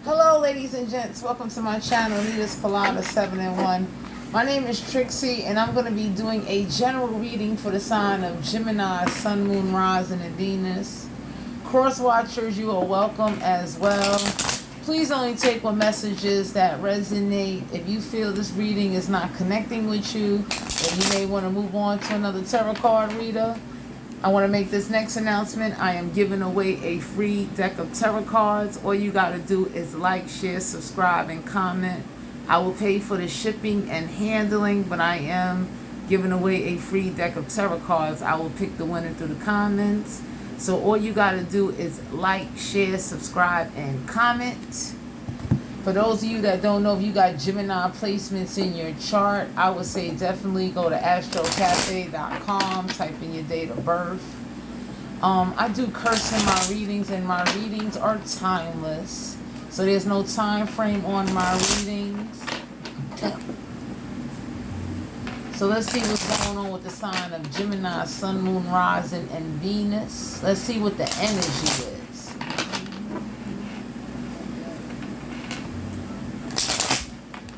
Hello, ladies and gents. Welcome to my channel, Nita's Colada 7-in-1. My name is Trixie, and I'm going to be doing a general reading for the sign of Gemini, Sun, Moon, Rising, and Venus. Cross watchers, you are welcome as well. Please only take what messages that resonate. If you feel this reading is not connecting with you, then you may want to move on to another tarot card reader. I want to make this next announcement. I am giving away a free deck of tarot cards. All you got to do is like, share, subscribe, and comment. I will pay for the shipping and handling, but I am giving away a free deck of tarot cards. I will pick the winner through the comments. So all you got to do is like, share, subscribe, and comment. For those of you that don't know, if you got Gemini placements in your chart, I would say definitely go to astrocafe.com, type in your date of birth. I do curse in my readings, and my readings are timeless. So there's no time frame on my readings. So let's see what's going on with the sign of Gemini, Sun, Moon, Rising, and Venus. Let's see what the energy is.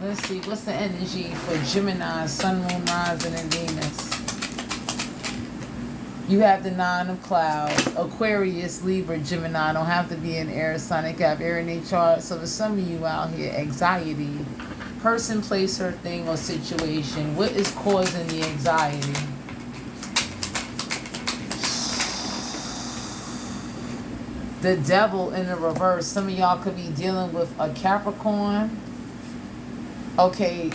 Let's see, what's the energy for Gemini, Sun, Moon, Rising, and Venus? You have the Nine of Clouds, Aquarius, Libra, Gemini. Don't have to be an air sign. They have air in their chart. So for some of you out here, anxiety, person, place, or thing, or situation. What is causing the anxiety? The Devil in the reverse. Some of y'all could be dealing with a Capricorn. Okay,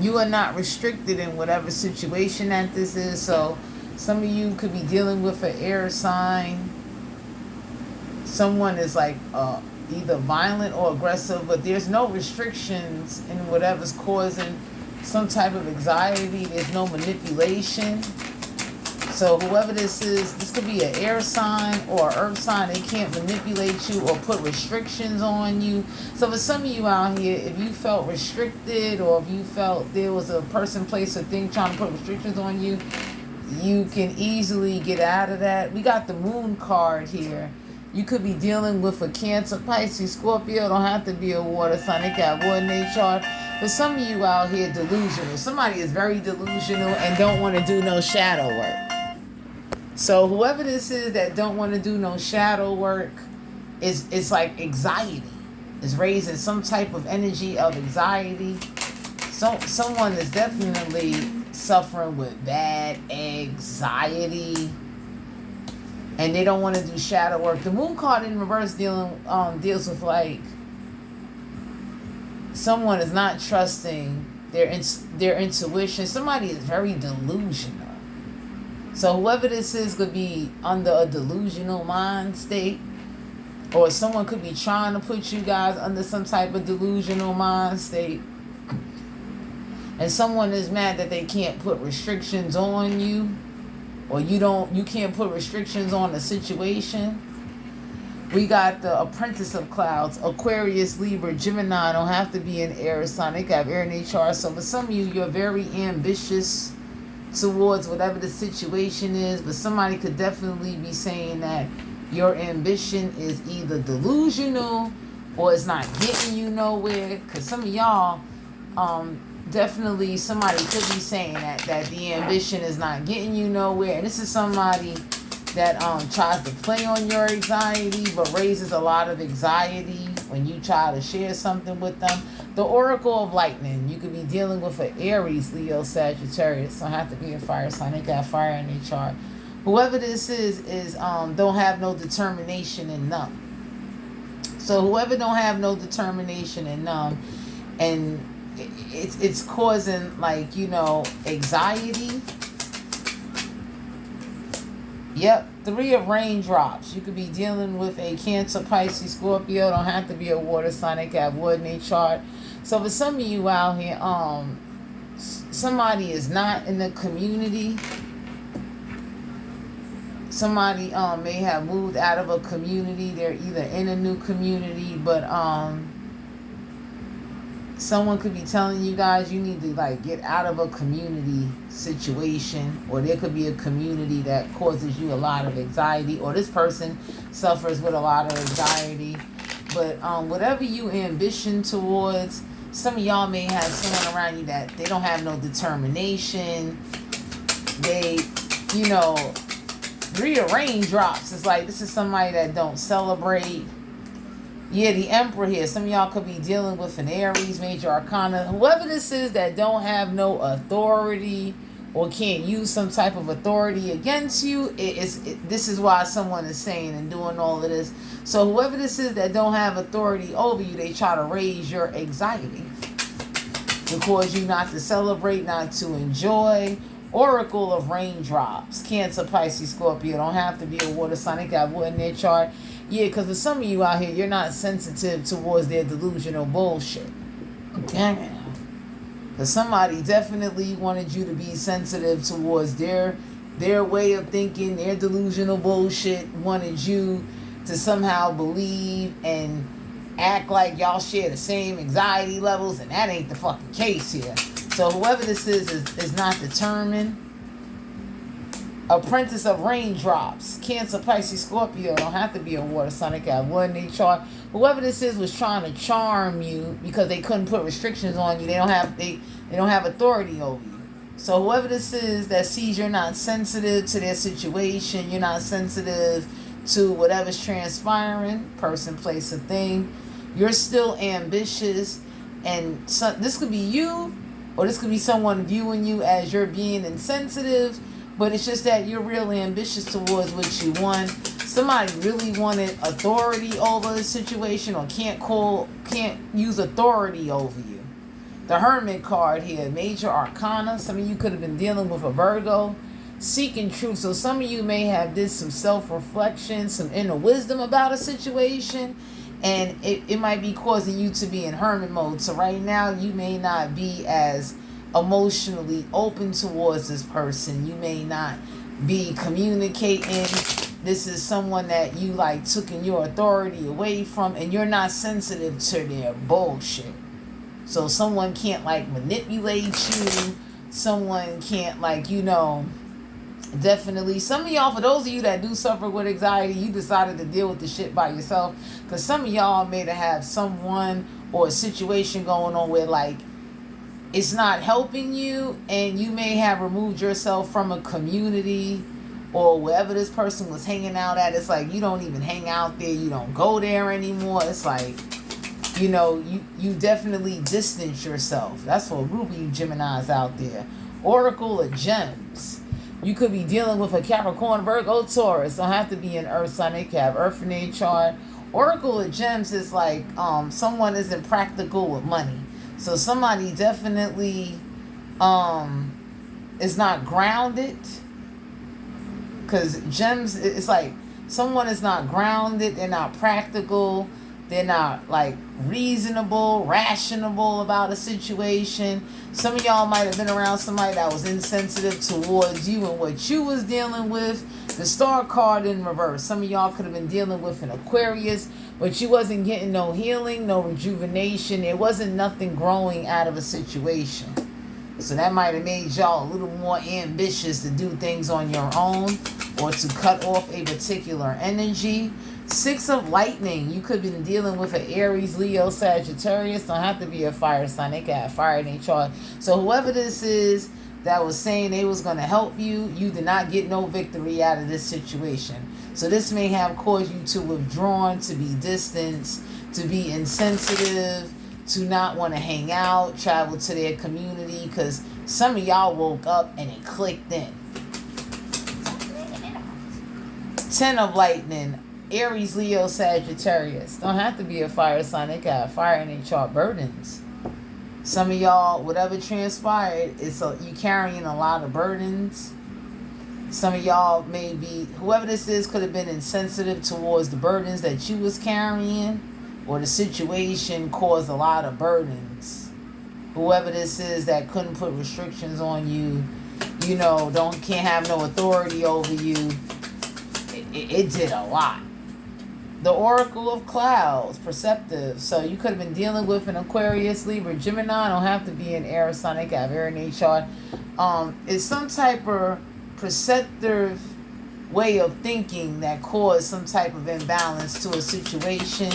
you are not restricted in whatever situation that this is. So some of you could be dealing with an air sign. Someone is like either violent or aggressive, but there's no restrictions in whatever's causing some type of anxiety. There's no manipulation. So whoever this is, this could be an air sign or an earth sign. They can't manipulate you or put restrictions on you. So for some of you out here, if you felt restricted, or if you felt there was a person, place, or thing trying to put restrictions on you, you can easily get out of that. We got the Moon card here. You could be dealing with a Cancer, Pisces, Scorpio. Don't have to be a water sign. They got water in their chart. For some of you out here, delusional. Somebody is very delusional and don't want to do no shadow work. So whoever this is that don't want to do no shadow work, it's like anxiety. It's raising some type of energy of anxiety. So someone is definitely suffering with bad anxiety, and they don't want to do shadow work. The Moon card in reverse deals with like someone is not trusting their intuition. Somebody is very delusional. So whoever this is could be under a delusional mind state, or someone could be trying to put you guys under some type of delusional mind state. And someone is mad that they can't put restrictions on you, or you can't put restrictions on the situation. We got the Apprentice of Clouds, Aquarius, Libra, Gemini. Don't have to be an air sign. They got air in their chart. So for some of you, you're very ambitious towards whatever the situation is, but somebody could definitely be saying that your ambition is either delusional or it's not getting you nowhere. Because some of y'all, definitely somebody could be saying that the ambition is not getting you nowhere. And this is somebody that tries to play on your anxiety, but raises a lot of anxiety when you try to share something with them. The Oracle of Lightning. You could be dealing with an Aries, Leo, Sagittarius. Don't have to be a fire sign. They got fire in their chart. Whoever this is don't have no determination in them. So whoever don't have no determination in them, and it's causing like, anxiety. Yep, 3 of raindrops. You could be dealing with a Cancer, Pisces, Scorpio. Don't have to be a water sign. They got wood in their chart. So for some of you out here, somebody is not in the community. Somebody may have moved out of a community. They're either in a new community, but someone could be telling you guys you need to like get out of a community situation, or there could be a community that causes you a lot of anxiety, or this person suffers with a lot of anxiety. But whatever you ambition towards, some of y'all may have someone around you that they don't have no determination. They, you know, rearrange drops. It's like this is somebody that don't celebrate. Yeah, the Emperor here. Some of y'all could be dealing with an Aries, Major Arcana. Whoever this is that don't have no authority or can't use some type of authority against you, this is why someone is saying and doing all of this. So whoever this is that don't have authority over you, they try to raise your anxiety to cause you not to celebrate, not to enjoy. Oracle of raindrops. Cancer, Pisces, Scorpio. Don't have to be a water sign. They got wood in their chart. Yeah, because for some of you out here, you're not sensitive towards their delusional bullshit. Okay? Because somebody definitely wanted you to be sensitive towards their way of thinking, their delusional bullshit, wanted you to somehow believe and act like y'all share the same anxiety levels, and that ain't the fucking case here. So whoever this is not determined. Apprentice of raindrops. Cancer, Pisces, Scorpio. Don't have to be a water sign. They got wood in their chart. Whoever this is was trying to charm you because they couldn't put restrictions on you. They don't have authority over you. So whoever this is that sees you're not sensitive to their situation, you're not sensitive to whatever's transpiring, person, place, or thing, you're still ambitious, and so, this could be you, or this could be someone viewing you as you're being insensitive. But it's just that you're really ambitious towards what you want. Somebody really wanted authority over a situation, or can't use authority over you. The Hermit card here, Major Arcana. Some of you could have been dealing with a Virgo. Seeking truth. So some of you may have did some self-reflection, some inner wisdom about a situation. And it might be causing you to be in hermit mode. So right now you may not be as emotionally open towards this person. You may not be communicating. This is someone that you like took in your authority away from, and you're not sensitive to their bullshit. So someone can't like manipulate you. Someone can't like, definitely. Some of y'all, for those of you that do suffer with anxiety, you decided to deal with the shit by yourself. Because some of y'all may have someone or a situation going on where like it's not helping you, and you may have removed yourself from a community or wherever this person was hanging out at. It's like you don't even hang out there, you don't go there anymore. It's like, you definitely distance yourself. That's for a group of you Geminis out there. Oracle of Gems. You could be dealing with a Capricorn, Virgo, Taurus. Don't have to be an Earth sign. They can have Earth in their chart. Oracle of Gems is like someone isn't practical with money. So somebody definitely is not grounded. Because gems, it's like someone is not grounded. They're not practical. They're not like reasonable, rational about a situation. Some of y'all might have been around somebody that was insensitive towards you and what you was dealing with. The Star card in reverse. Some of y'all could have been dealing with an Aquarius, but you wasn't getting no healing, no rejuvenation. There wasn't nothing growing out of a situation. So that might have made y'all a little more ambitious to do things on your own or to cut off a particular energy. Six of Lightning. You could have been dealing with an Aries, Leo, Sagittarius. Don't have to be a fire sign. They can have fire in their chart. So whoever this is that was saying they was going to help you, you did not get no victory out of this situation. So this may have caused you to withdraw, to be distanced, to be insensitive, to not want to hang out, travel to their community, because some of y'all woke up and it clicked in. 10 of Lightning. Aries, Leo, Sagittarius. Don't have to be a fire sign. They got fire in their chart. Burdens. Some of y'all, whatever transpired, you carrying a lot of burdens. Some of y'all may be, whoever this is could have been insensitive towards the burdens that you was carrying, or the situation caused a lot of burdens. Whoever this is that couldn't put restrictions on you, can't have no authority over you. It did a lot. The Oracle of Clouds, perceptive. So you could have been dealing with an Aquarius, Libra, Gemini. Don't have to be an air sign. They got air in their chart. It's some type of perceptive way of thinking that caused some type of imbalance to a situation.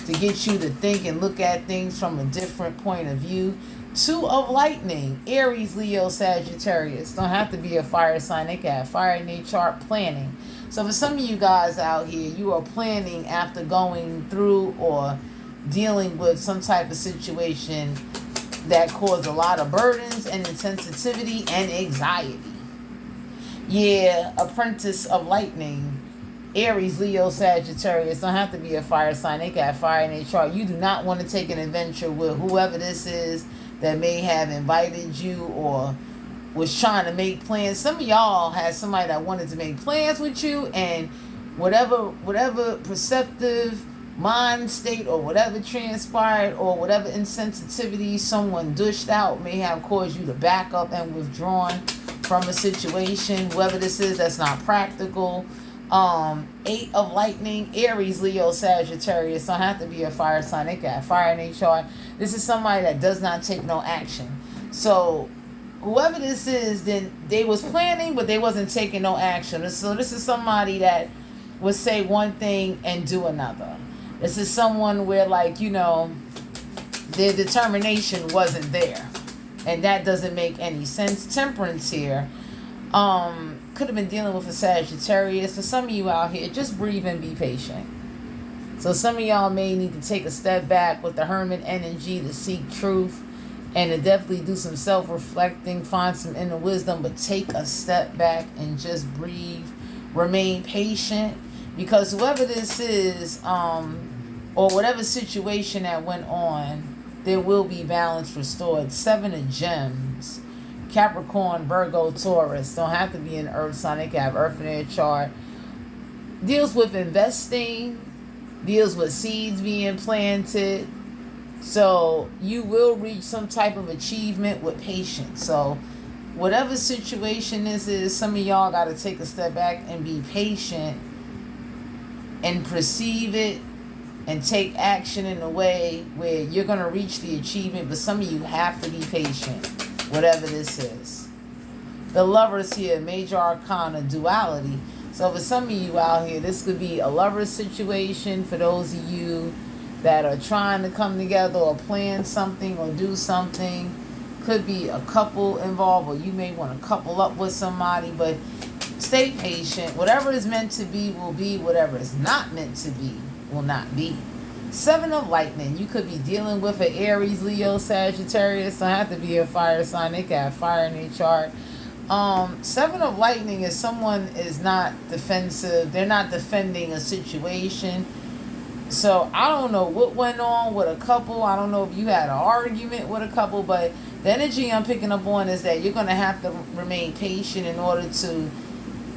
to get you to think and look at things from a different point of view. 2 of Lightning, Aries, Leo, Sagittarius. Don't have to be a fire sign. They can have fire in their chart. Planning. So for some of you guys out here, you are planning after going through or dealing with some type of situation that caused a lot of burdens and insensitivity and anxiety. Yeah, Apprentice of Lightning, Aries, Leo, Sagittarius. Don't have to be a fire sign. They can have fire in their chart. You do not want to take an adventure with whoever this is that may have invited you or was trying to make plans. Some of y'all had somebody that wanted to make plans with you, and whatever perceptive mind state or whatever transpired or whatever insensitivity someone dished out may have caused you to back up and withdrawn from a situation. Whoever this is, that's not practical. 8 of Lightning, Aries, Leo, Sagittarius. Don't have to be a fire sign. They got fire in their chart. This is somebody that does not take no action. So whoever this is, then they was planning, but they wasn't taking no action. So this is somebody that would say one thing and do another. This is someone where, like, you know, their determination wasn't there. And that doesn't make any sense. Temperance here. Could have been dealing with a Sagittarius. For some of you out here, just breathe and be patient. So some of y'all may need to take a step back with the Hermit energy to seek truth and to definitely do some self-reflecting, find some inner wisdom, but take a step back and just breathe. Remain patient, because whoever this is, or whatever situation that went on, there will be balance restored. 7 of Gems. Capricorn, Virgo, Taurus. Don't have to be an earth sign. They can have earth in their chart. Deals with investing. Deals with seeds being planted. So you will reach some type of achievement with patience. So whatever situation this is, some of y'all got to take a step back and be patient and perceive it and take action in a way where you're going to reach the achievement. But some of you have to be patient, whatever this is. The Lovers here, Major Arcana, duality. So for some of you out here, this could be a lover's situation. For those of you that are trying to come together or plan something or do something, could be a couple involved, or you may want to couple up with somebody. But stay patient. Whatever is meant to be will be. Whatever is not meant to be will not be. 7 of Lightning. You could be dealing with an Aries, Leo, Sagittarius. Don't have to be a fire sign. They can have fire in their chart. 7 of Lightning is someone is not defensive. They're not defending a situation. So I don't know what went on with a couple. I don't know if you had an argument with a couple, but the energy I'm picking up on is that you're going to have to remain patient in order to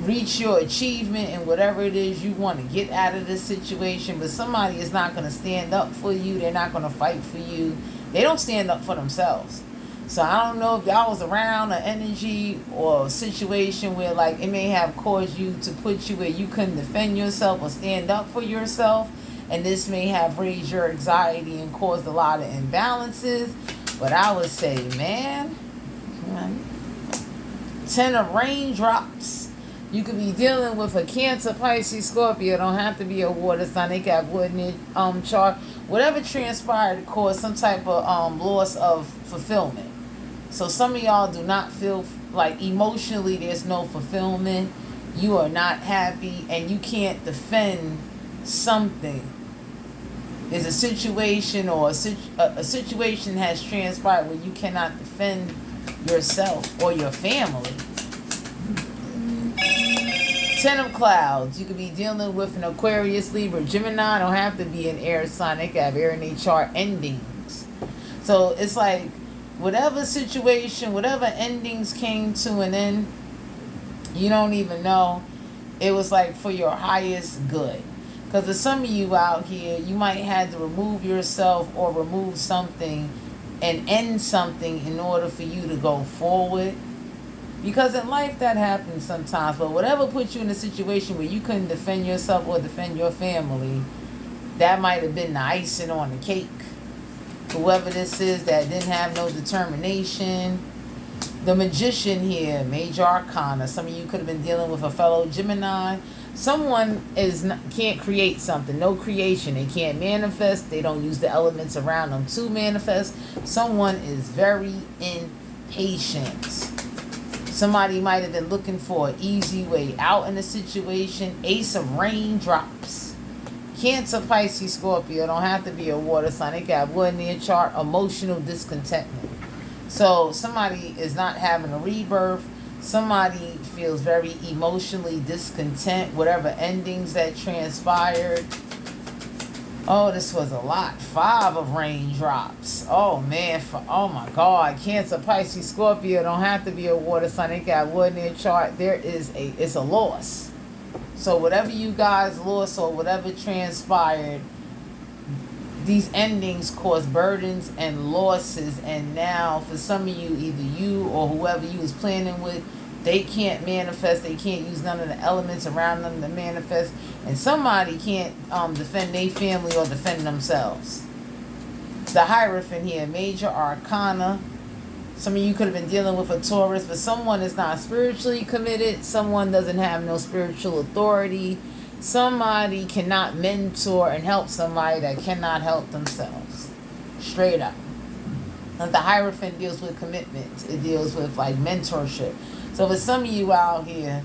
reach your achievement and whatever it is you want to get out of this situation. But somebody is not going to stand up for you. They're not going to fight for you. They don't stand up for themselves. So I don't know if y'all was around an energy or a situation where, like, it may have caused you to put you where you couldn't defend yourself or stand up for yourself. And this may have raised your anxiety and caused a lot of imbalances. But I would say, man, 10 of Raindrops. You could be dealing with a Cancer, Pisces, Scorpio. Don't have to be a water sign. They got wood in their chart. Whatever transpired caused some type of loss of fulfillment. So some of y'all do not feel like emotionally there's no fulfillment. You are not happy and you can't defend something. There's a situation or a situation has transpired where you cannot defend yourself or your family. 10 of Clouds. You could be dealing with an Aquarius, Libra, Gemini. Don't have to be an air sign. They can have air in their chart endings. So it's like whatever situation, whatever endings came to an end, you don't even know. It was like for your highest good. Because for some of you out here, you might have to remove yourself or remove something and end something in order for you to go forward. Because in life that happens sometimes. But whatever put you in a situation where you couldn't defend yourself or defend your family, that might have been the icing on the cake. Whoever this is that didn't have no determination. The Magician here, Major Arcana. Some of you could have been dealing with a fellow Gemini. Someone can't create something. No creation. They can't manifest. They don't use the elements around them to manifest. Someone is very impatient. Somebody might have been looking for an easy way out in a situation. Ace of raindrops. Cancer, Pisces, Scorpio. Don't have to be a water sign. They got wood in their chart. Emotional discontentment. So somebody is not having a rebirth. Somebody feels very emotionally discontent. Whatever endings that transpired. Oh, this was a lot. 5 of raindrops. Oh, man. Oh, my God. Cancer, Pisces, Scorpio. Don't have to be a water sign. They got wood in their chart. It's a loss. So whatever you guys lost or whatever transpired, these endings cause burdens and losses. And now, for some of you, either you or whoever you was planning with, they can't manifest. They can't use none of the elements around them to manifest. And somebody can't defend their family or defend themselves. The Hierophant here, major arcana. Some of you could have been dealing with a Taurus, but someone is not spiritually committed. Someone doesn't have no spiritual authority. Somebody cannot mentor and help somebody that cannot help themselves. Straight up. And the Hierophant deals with commitment. It deals with like mentorship. So for some of you out here,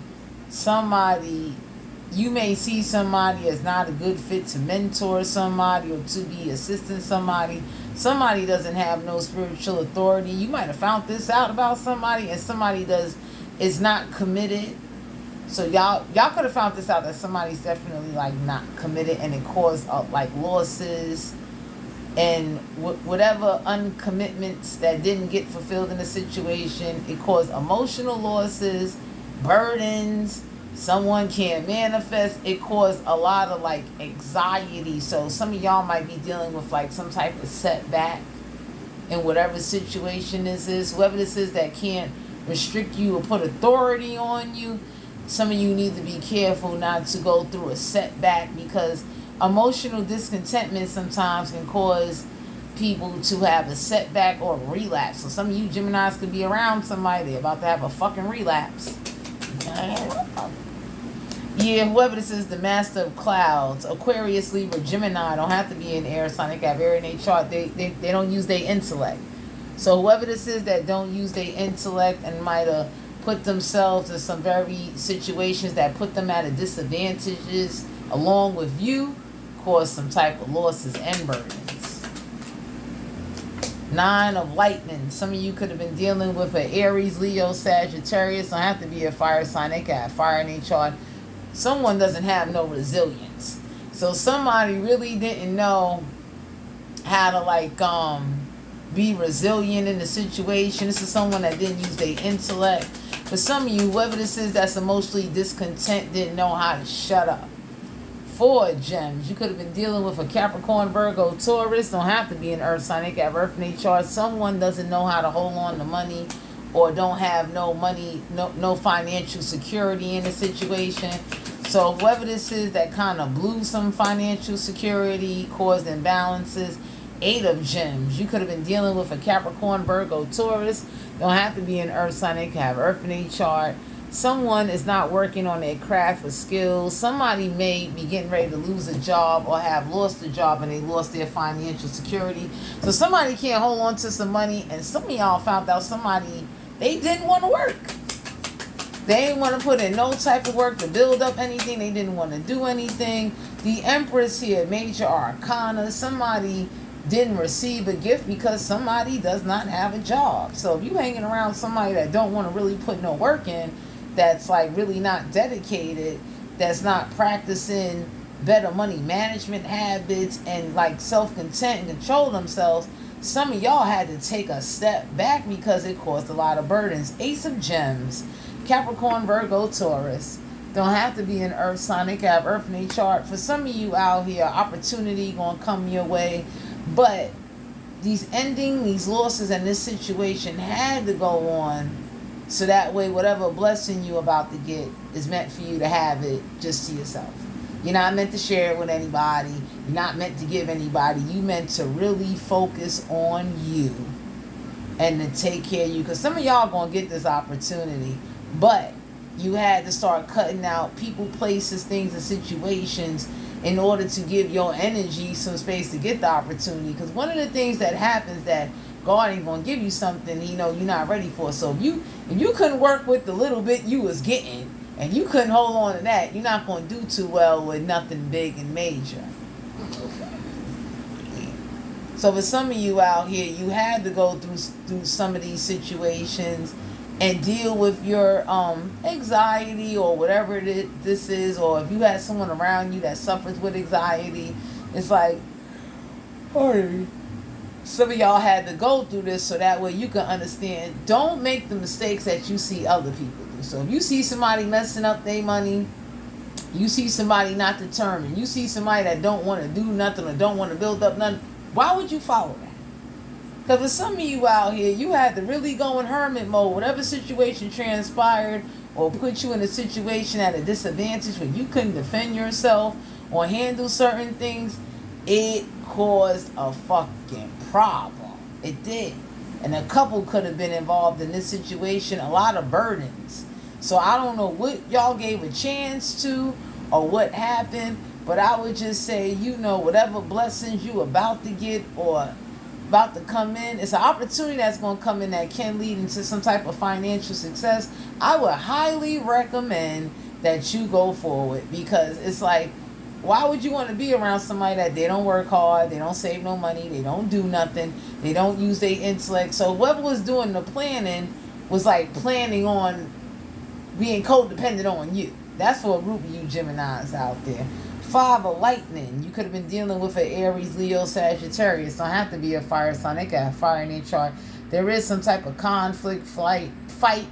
you may see somebody as not a good fit to mentor somebody or to be assisting somebody. Somebody doesn't have no spiritual authority. You might have found this out about somebody, and somebody is not committed. So y'all could have found this out that somebody's definitely like not committed, and it caused like losses and whatever uncommitments that didn't get fulfilled in the situation. It caused emotional losses, burdens. Someone can't manifest. It caused a lot of like anxiety. So some of y'all might be dealing with like some type of setback in whatever situation this is. Whoever this is that can't restrict you or put authority on you, some of you need to be careful not to go through a setback, because emotional discontentment sometimes can cause people to have a setback or a relapse. So some of you Geminis could be around somebody they're about to have a fucking relapse. Yeah, whoever this is, the Master of Clouds, Aquarius, Libra, Gemini, don't have to be an air sign. They got air in their chart. They don't use their intellect. So whoever this is that don't use their intellect and might have put themselves in some very situations that put them at a disadvantages along with you, cause some type of losses and burdens. 9 of lightning. Some of you could have been dealing with an Aries, Leo, Sagittarius. Don't have to be a fire sign. They got fire in their chart. Someone doesn't have no resilience. So somebody really didn't know how to like be resilient in the situation. This is someone that didn't use their intellect. For some of you, whoever this is that's emotionally discontent, didn't know how to shut up. 4 gems. You could have been dealing with a Capricorn, Virgo, Taurus. Don't have to be an earth sign. They got earth in their chart. Someone doesn't know how to hold on to money, or don't have no money, no financial security in the situation. So whoever this is that kind of blew some financial security, caused imbalances. 8 of gems. You could have been dealing with a Capricorn, Virgo, Taurus. Don't have to be an earth sign. They can have earth in their chart. Someone is not working on their craft or skills. Somebody may be getting ready to lose a job or have lost a job and they lost their financial security. So somebody can't hold on to some money, and some of y'all found out somebody, they didn't want to work. They didn't want to put in no type of work to build up anything. They didn't want to do anything. The Empress here, major arcana. Somebody didn't receive a gift because somebody does not have a job. So if you hanging around somebody that don't want to really put no work in, that's like really not dedicated, that's not practicing better money management habits and like self-content and control themselves, some of y'all had to take a step back because it caused a lot of burdens. Ace of gems. Capricorn, Virgo, Taurus. Don't have to be an earth sign. They can have earth in their chart. For some of you out here, opportunity gonna come your way. But these losses and this situation had to go on, so that way whatever blessing you about to get is meant for you to have it just to yourself. You're not meant to share it with anybody. You're not meant to give anybody. You meant to really focus on you and to take care of you. Because some of y'all going to get this opportunity. But you had to start cutting out people, places, things, and situations in order to give your energy some space to get the opportunity. Because one of the things that happens that God ain't gonna give you something you're not ready for. So if you couldn't work with the little bit you was getting, and you couldn't hold on to that, you're not gonna do too well with nothing big and major. So for some of you out here, you had to go through some of these situations and deal with your anxiety or whatever this is, or if you had someone around you that suffers with anxiety, it's like, some of y'all had to go through this so that way you can understand. Don't make the mistakes that you see other people do. So if you see somebody messing up their money, you see somebody not determined, you see somebody that don't want to do nothing or don't want to build up nothing, why would you follow that? Because for some of you out here, you had to really go in hermit mode. Whatever situation transpired or put you in a situation at a disadvantage where you couldn't defend yourself or handle certain things, it caused a fucking problem. It did. And a couple could have been involved in this situation, a lot of burdens. So I don't know what y'all gave a chance to or what happened, but I would just say, whatever blessings you about to get or about to come in, it's an opportunity that's going to come in that can lead into some type of financial success. I would highly recommend that you go forward, because it's like, why would you want to be around somebody that they don't work hard, they don't save no money, they don't do nothing, they don't use their intellect? So whoever was doing the planning was like planning on being codependent on you. That's for a group of you Geminis out there. 5 of lightning. You could have been dealing with an Aries, Leo, Sagittarius. Don't have to be a fire sign. They can have fire in their chart. There is some type of conflict, fight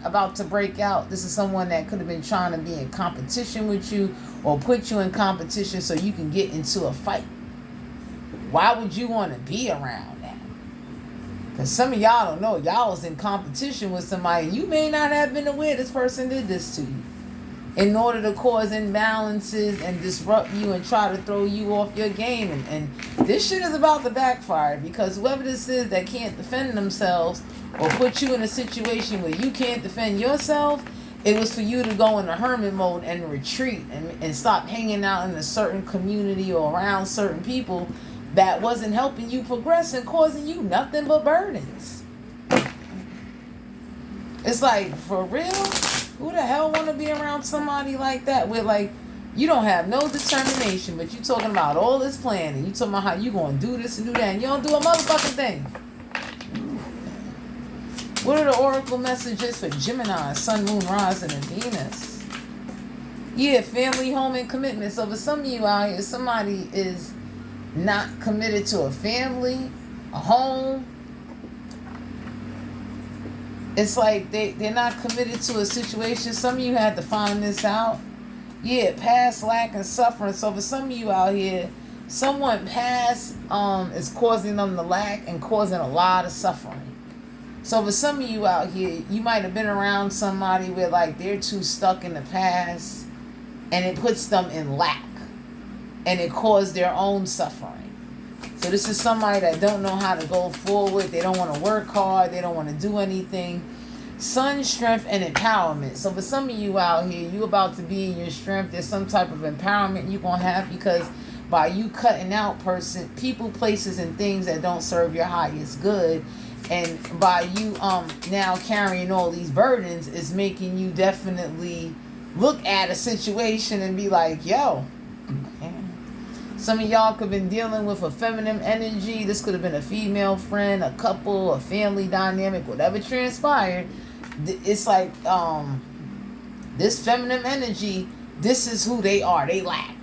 about to break out. This is someone that could have been trying to be in competition with you or put you in competition so you can get into a fight. Why would you want to be around that? Because some of y'all don't know. Y'all was in competition with somebody. You may not have been aware this person did this to you in order to cause imbalances and disrupt you and try to throw you off your game. And this shit is about to backfire, because whoever this is that can't defend themselves or put you in a situation where you can't defend yourself, it was for you to go into hermit mode and retreat and stop hanging out in a certain community or around certain people that wasn't helping you progress and causing you nothing but burdens. It's like, for real? Who the hell want to be around somebody like that with, like, you don't have no determination, but you talking about all this planning. You talking about how you going to do this and do that, and you don't do a motherfucking thing. What are the oracle messages for Gemini, Sun, Moon, Rising, and Venus? Yeah, family, home, and commitment. So for some of you out here, somebody is not committed to a family, a home. It's like they're not committed to a situation. Some of you had to find this out. Yeah, past lack and suffering. So for some of you out here, someone past is causing them the lack and causing a lot of suffering. So for some of you out here, you might have been around somebody where, like, they're too stuck in the past and it puts them in lack and it caused their own suffering. So this is somebody that don't know how to go forward. They don't want to work hard. They don't want to do anything. Sun, strength, and empowerment. So for some of you out here, you about to be in your strength. There's some type of empowerment you're going to have, because by you cutting out people, places, and things that don't serve your highest good, and by you now carrying all these burdens, is making you definitely look at a situation and be like, yo, some of y'all could have been dealing with a feminine energy. This could have been a female friend, a couple, a family dynamic, whatever transpired. It's like this feminine energy, this is who they are. They lack.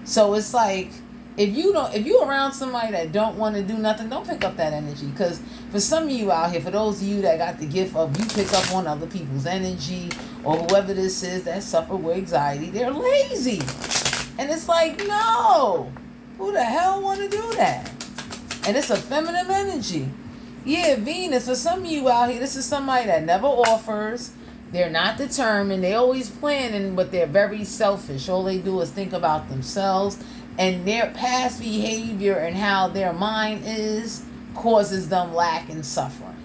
So it's like, if you around somebody that don't want to do nothing, don't pick up that energy. Because for some of you out here, for those of you that got the gift of, you pick up on other people's energy, or whoever this is that suffer with anxiety, they're lazy. And it's like, no, who the hell want to do that? And it's a feminine energy. Yeah, Venus, for some of you out here, this is somebody that never offers. They're not determined. They always planning, but they're very selfish. All they do is think about themselves. And their past behavior and how their mind is causes them lack and suffering.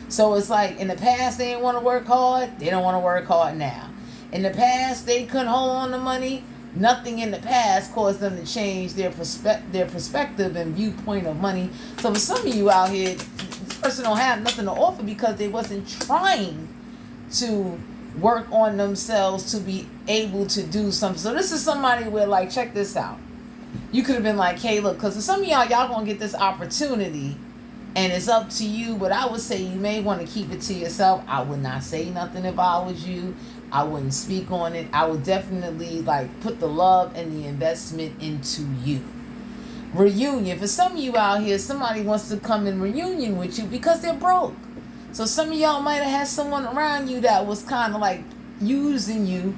So it's like, in the past, they didn't want to work hard. They don't want to work hard now. In the past, they couldn't hold on to money. Nothing in the past caused them to change their perspective and viewpoint of money. So for some of you out here, this person don't have nothing to offer because they wasn't trying to work on themselves to be able to do something. So this is somebody where, like, check this out. You could have been like, hey, look, because for some of y'all going to get this opportunity and it's up to you. But I would say you may want to keep it to yourself. I would not say nothing if I was you. I wouldn't speak on it. I would definitely, like, put the love and the investment into you. Reunion. For some of you out here, somebody wants to come in reunion with you because they're broke. So some of y'all might have had someone around you that was kind of like using you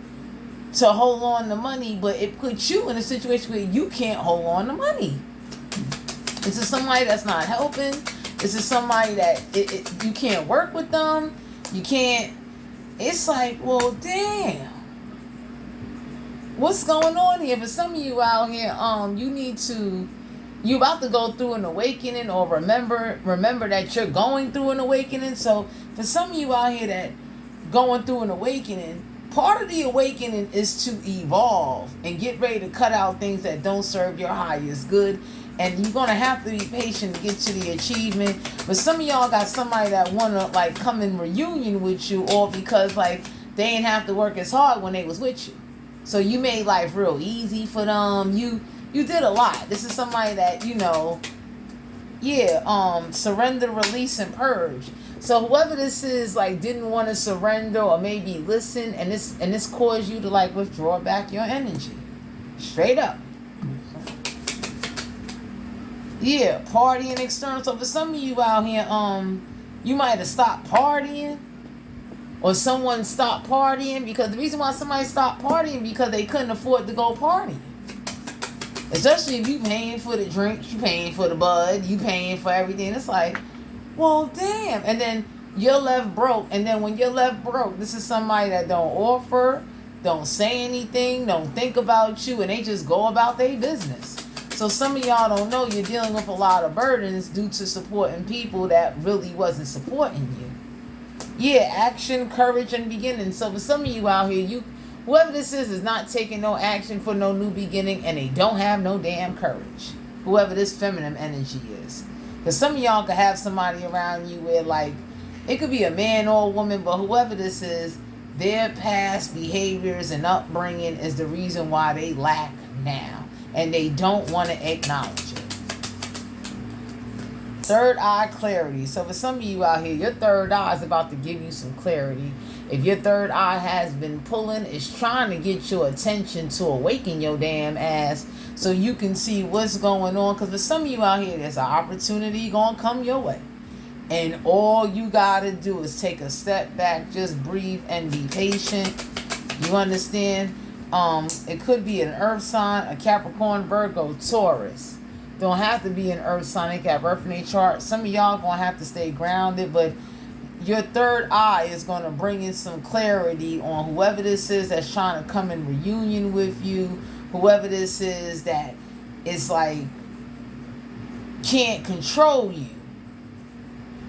to hold on to money, but it puts you in a situation where you can't hold on to money. This is somebody that's not helping. This is somebody that you can't work with them. You can't. It's like, well, damn. What's going on here? For some of you out here, you about to go through an awakening, or remember that you're going through an awakening. So for some of you out here that going through an awakening, part of the awakening is to evolve and get ready to cut out things that don't serve your highest good. And you're going to have to be patient to get to the achievement. But some of y'all got somebody that want to, like, come in reunion with you, or because, like, they ain't have to work as hard when they was with you. So you made life real easy for them. You did a lot. This is somebody that, surrender, release, and purge. So whoever this is, like, didn't want to surrender or maybe listen, and this caused you to, like, withdraw back your energy. Straight up. Yeah, partying external. So for some of you out here, you might have stopped partying, or someone stopped partying, because the reason why somebody stopped partying because they couldn't afford to go partying. Especially if you paying for the drinks, you paying for the bud, you paying for everything. It's like, well, damn. And then you're left broke. And then when you're left broke, this is somebody that don't offer, don't say anything, don't think about you, and they just go about their business. So some of y'all don't know you're dealing with a lot of burdens due to supporting people that really wasn't supporting you. Yeah, action, courage, and beginning. So for some of you out here, whoever this is not taking no action for no new beginning, and they don't have no damn courage. Whoever this feminine energy is. Because some of y'all could have somebody around you where, like, it could be a man or a woman, but whoever this is, their past behaviors and upbringing is the reason why they lack now. And they don't want to acknowledge it. Third eye clarity. So for some of you out here, your third eye is about to give you some clarity. If your third eye has been pulling, it's trying to get your attention to awaken your damn ass so you can see what's going on. Because for some of you out here, there's an opportunity going to come your way. And all you got to do is take a step back, just breathe and be patient. You understand? It could be an earth sign, a Capricorn, Virgo, Taurus. Don't have to be an earth sign. They got earth in their chart. Some of y'all going to have to stay grounded, but your third eye is going to bring in some clarity on whoever this is that's trying to come in reunion with you, whoever this is that is, like, can't control you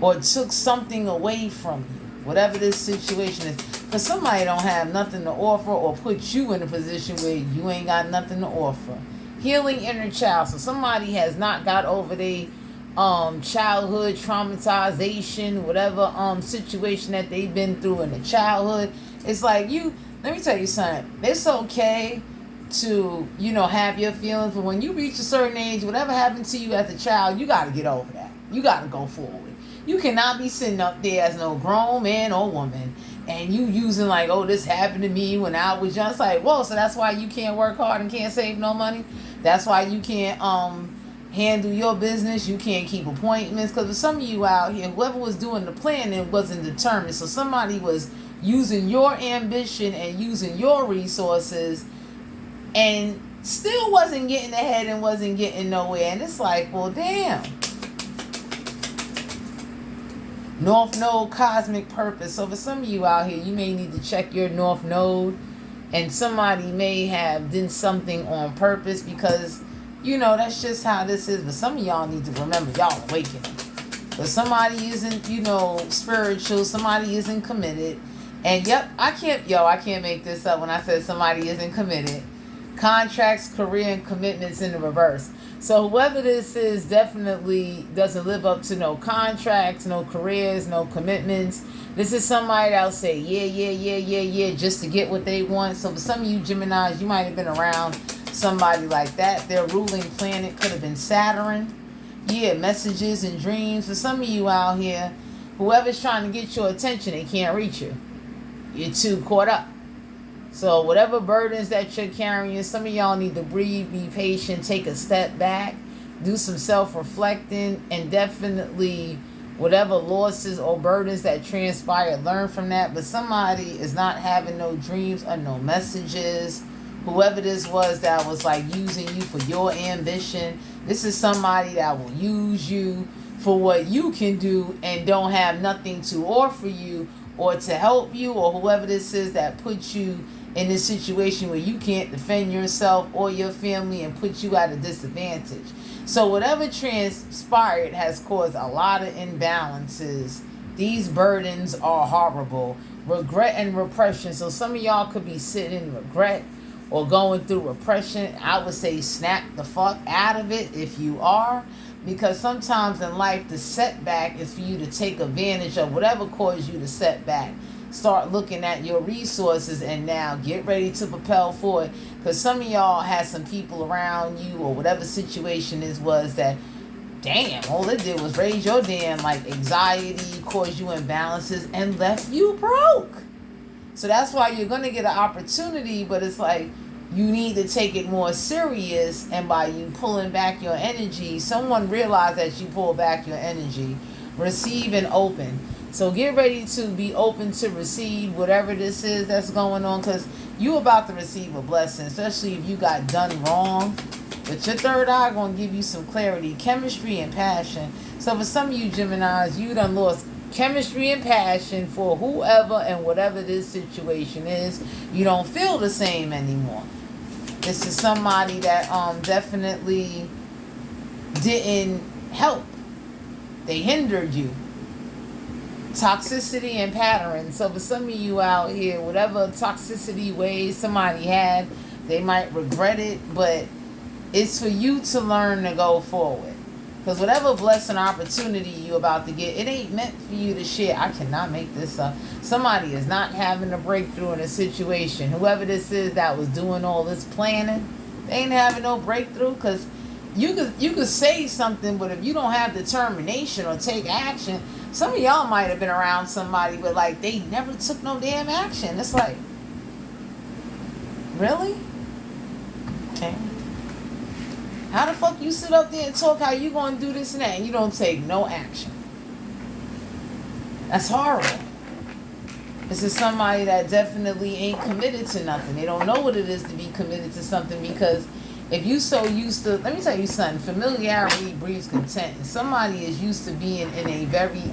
or took something away from you, whatever this situation is. Because somebody don't have nothing to offer or put you in a position where you ain't got nothing to offer. Healing inner child. So somebody has not got over their childhood traumatization, whatever situation that they've been through in the childhood. It's like, let me tell you something. It's okay to, have your feelings, but when you reach a certain age, whatever happened to you as a child, you got to get over that. You got to go forward. You cannot be sitting up there as no grown man or woman and you using, like, oh, this happened to me when I was young. It's like, whoa, so that's why you can't work hard and can't save no money? That's why you can't handle your business? You can't keep appointments? Because for some of you out here, whoever was doing the planning wasn't determined. So somebody was using your ambition and using your resources and still wasn't getting ahead and wasn't getting nowhere. And it's like, well, damn. North Node, cosmic purpose. So for some of you out here, you may need to check your North Node, and somebody may have done something on purpose because, that's just how this is. But some of y'all need to remember y'all awakening. But somebody isn't, spiritual, somebody isn't committed, And yep, I can't make this up when I said somebody isn't committed. Contracts, career, and commitments in the reverse. So whoever this is definitely doesn't live up to no contracts, no careers, no commitments. This is somebody that'll say yeah just to get what they want. So for some of you Geminis, you might have been around somebody like that. Their ruling planet could have been Saturn. Yeah, messages and dreams. For some of you out here, whoever's trying to get your attention, they can't reach you. You're too caught up. So whatever burdens that you're carrying, some of y'all need to breathe, be patient, take a step back, do some self-reflecting, and definitely whatever losses or burdens that transpire, learn from that. But somebody is not having no dreams or no messages. Whoever this was that was like using you for your ambition, this is somebody that will use you for what you can do and don't have nothing to offer you or to help you, or whoever this is that puts you in this situation where you can't defend yourself or your family and put you at a disadvantage. So whatever transpired has caused a lot of imbalances. These burdens are horrible. Regret and repression. So some of y'all could be sitting in regret or going through repression. I would say snap the fuck out of it if you are. Because sometimes in life, the setback is for you to take advantage of whatever caused you to setback. Start looking at your resources and now get ready to propel forward. Because some of y'all had some people around you or whatever situation is was that, damn, all it did was raise your damn like anxiety, cause you imbalances, and left you broke. So that's why you're going to get an opportunity, but it's like, you need to take it more serious, and by you pulling back your energy, someone realized that you pull back your energy. Receive and open. So get ready to be open to receive whatever this is that's going on, because you about to receive a blessing, especially if you got done wrong. But your third eye going to give you some clarity, chemistry, and passion. So for some of you Geminis, you done lost chemistry and passion for whoever and whatever this situation is. You don't feel the same anymore. This is somebody that definitely didn't help. They hindered you. Toxicity and pattern. So for some of you out here, whatever toxicity ways somebody had, they might regret it, but it's for you to learn to go forward. Because whatever blessing opportunity you about to get, it ain't meant for you to share. I cannot make this up. Somebody is not having a breakthrough in a situation. Whoever this is that was doing all this planning, they ain't having no breakthrough. Because you could say something, but if you don't have determination or take action, some of y'all might have been around somebody, but like they never took no damn action. It's like, really? Okay. How the fuck you sit up there and talk how you gonna do this and that and you don't take no action? That's horrible. This is somebody that definitely ain't committed to nothing. They don't know what it is to be committed to something, because if you so used to, let me tell you something, familiarity breeds content. And somebody is used to being in a very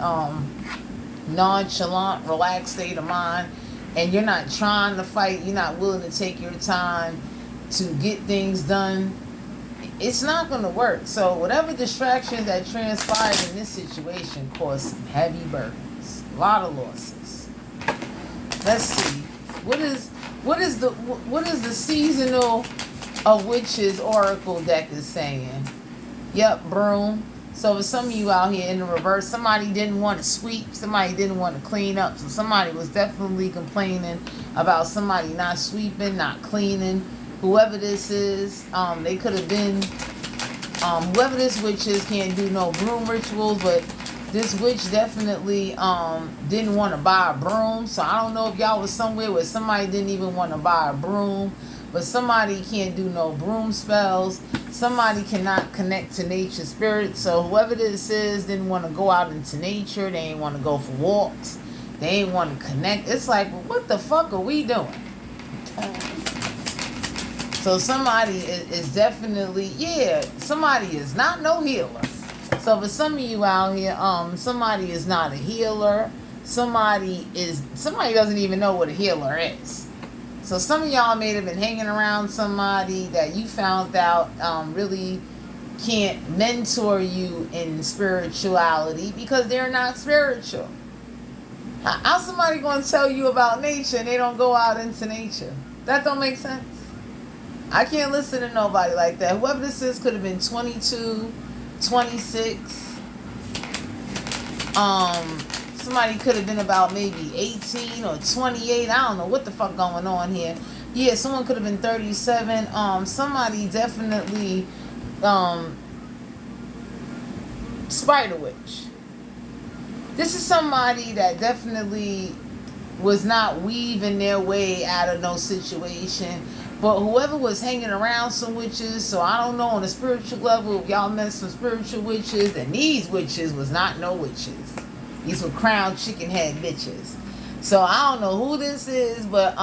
nonchalant, relaxed state of mind, and you're not trying to fight, you're not willing to take your time to get things done, it's not going to work. So whatever distractions that transpired in this situation caused some heavy burdens, a lot of losses. Let's see, what is the seasonal of witches oracle deck is saying? Yep, broom. So for some of you out here in the reverse, somebody didn't want to sweep, somebody didn't want to clean up. So somebody was definitely complaining about somebody not sweeping, not cleaning. Whoever this is, they could have been, whoever this witch is can't do no broom rituals, but this witch definitely didn't want to buy a broom. So I don't know if y'all was somewhere where somebody didn't even want to buy a broom, but somebody can't do no broom spells. Somebody cannot connect to nature spirit. So whoever this is didn't want to go out into nature. They didn't want to go for walks. They didn't want to connect. It's like, well, what the fuck are we doing? So somebody is definitely, yeah, somebody is not no healer. So for some of you out here, somebody is not a healer. Somebody doesn't even know what a healer is. So some of y'all may have been hanging around somebody that you found out really can't mentor you in spirituality because they're not spiritual. How somebody gonna tell you about nature and they don't go out into nature? That don't make sense. I can't listen to nobody like that. Whoever this is could have been 22, 26. Somebody could have been about maybe 18 or 28. I don't know what the fuck going on here. Yeah, someone could have been 37. Somebody definitely spider witch. This is somebody that definitely was not weaving their way out of no situation. But whoever was hanging around some witches, so I don't know on a spiritual level if y'all met some spiritual witches, and these witches was not no witches. These were crown chicken head bitches. So I don't know who this is, but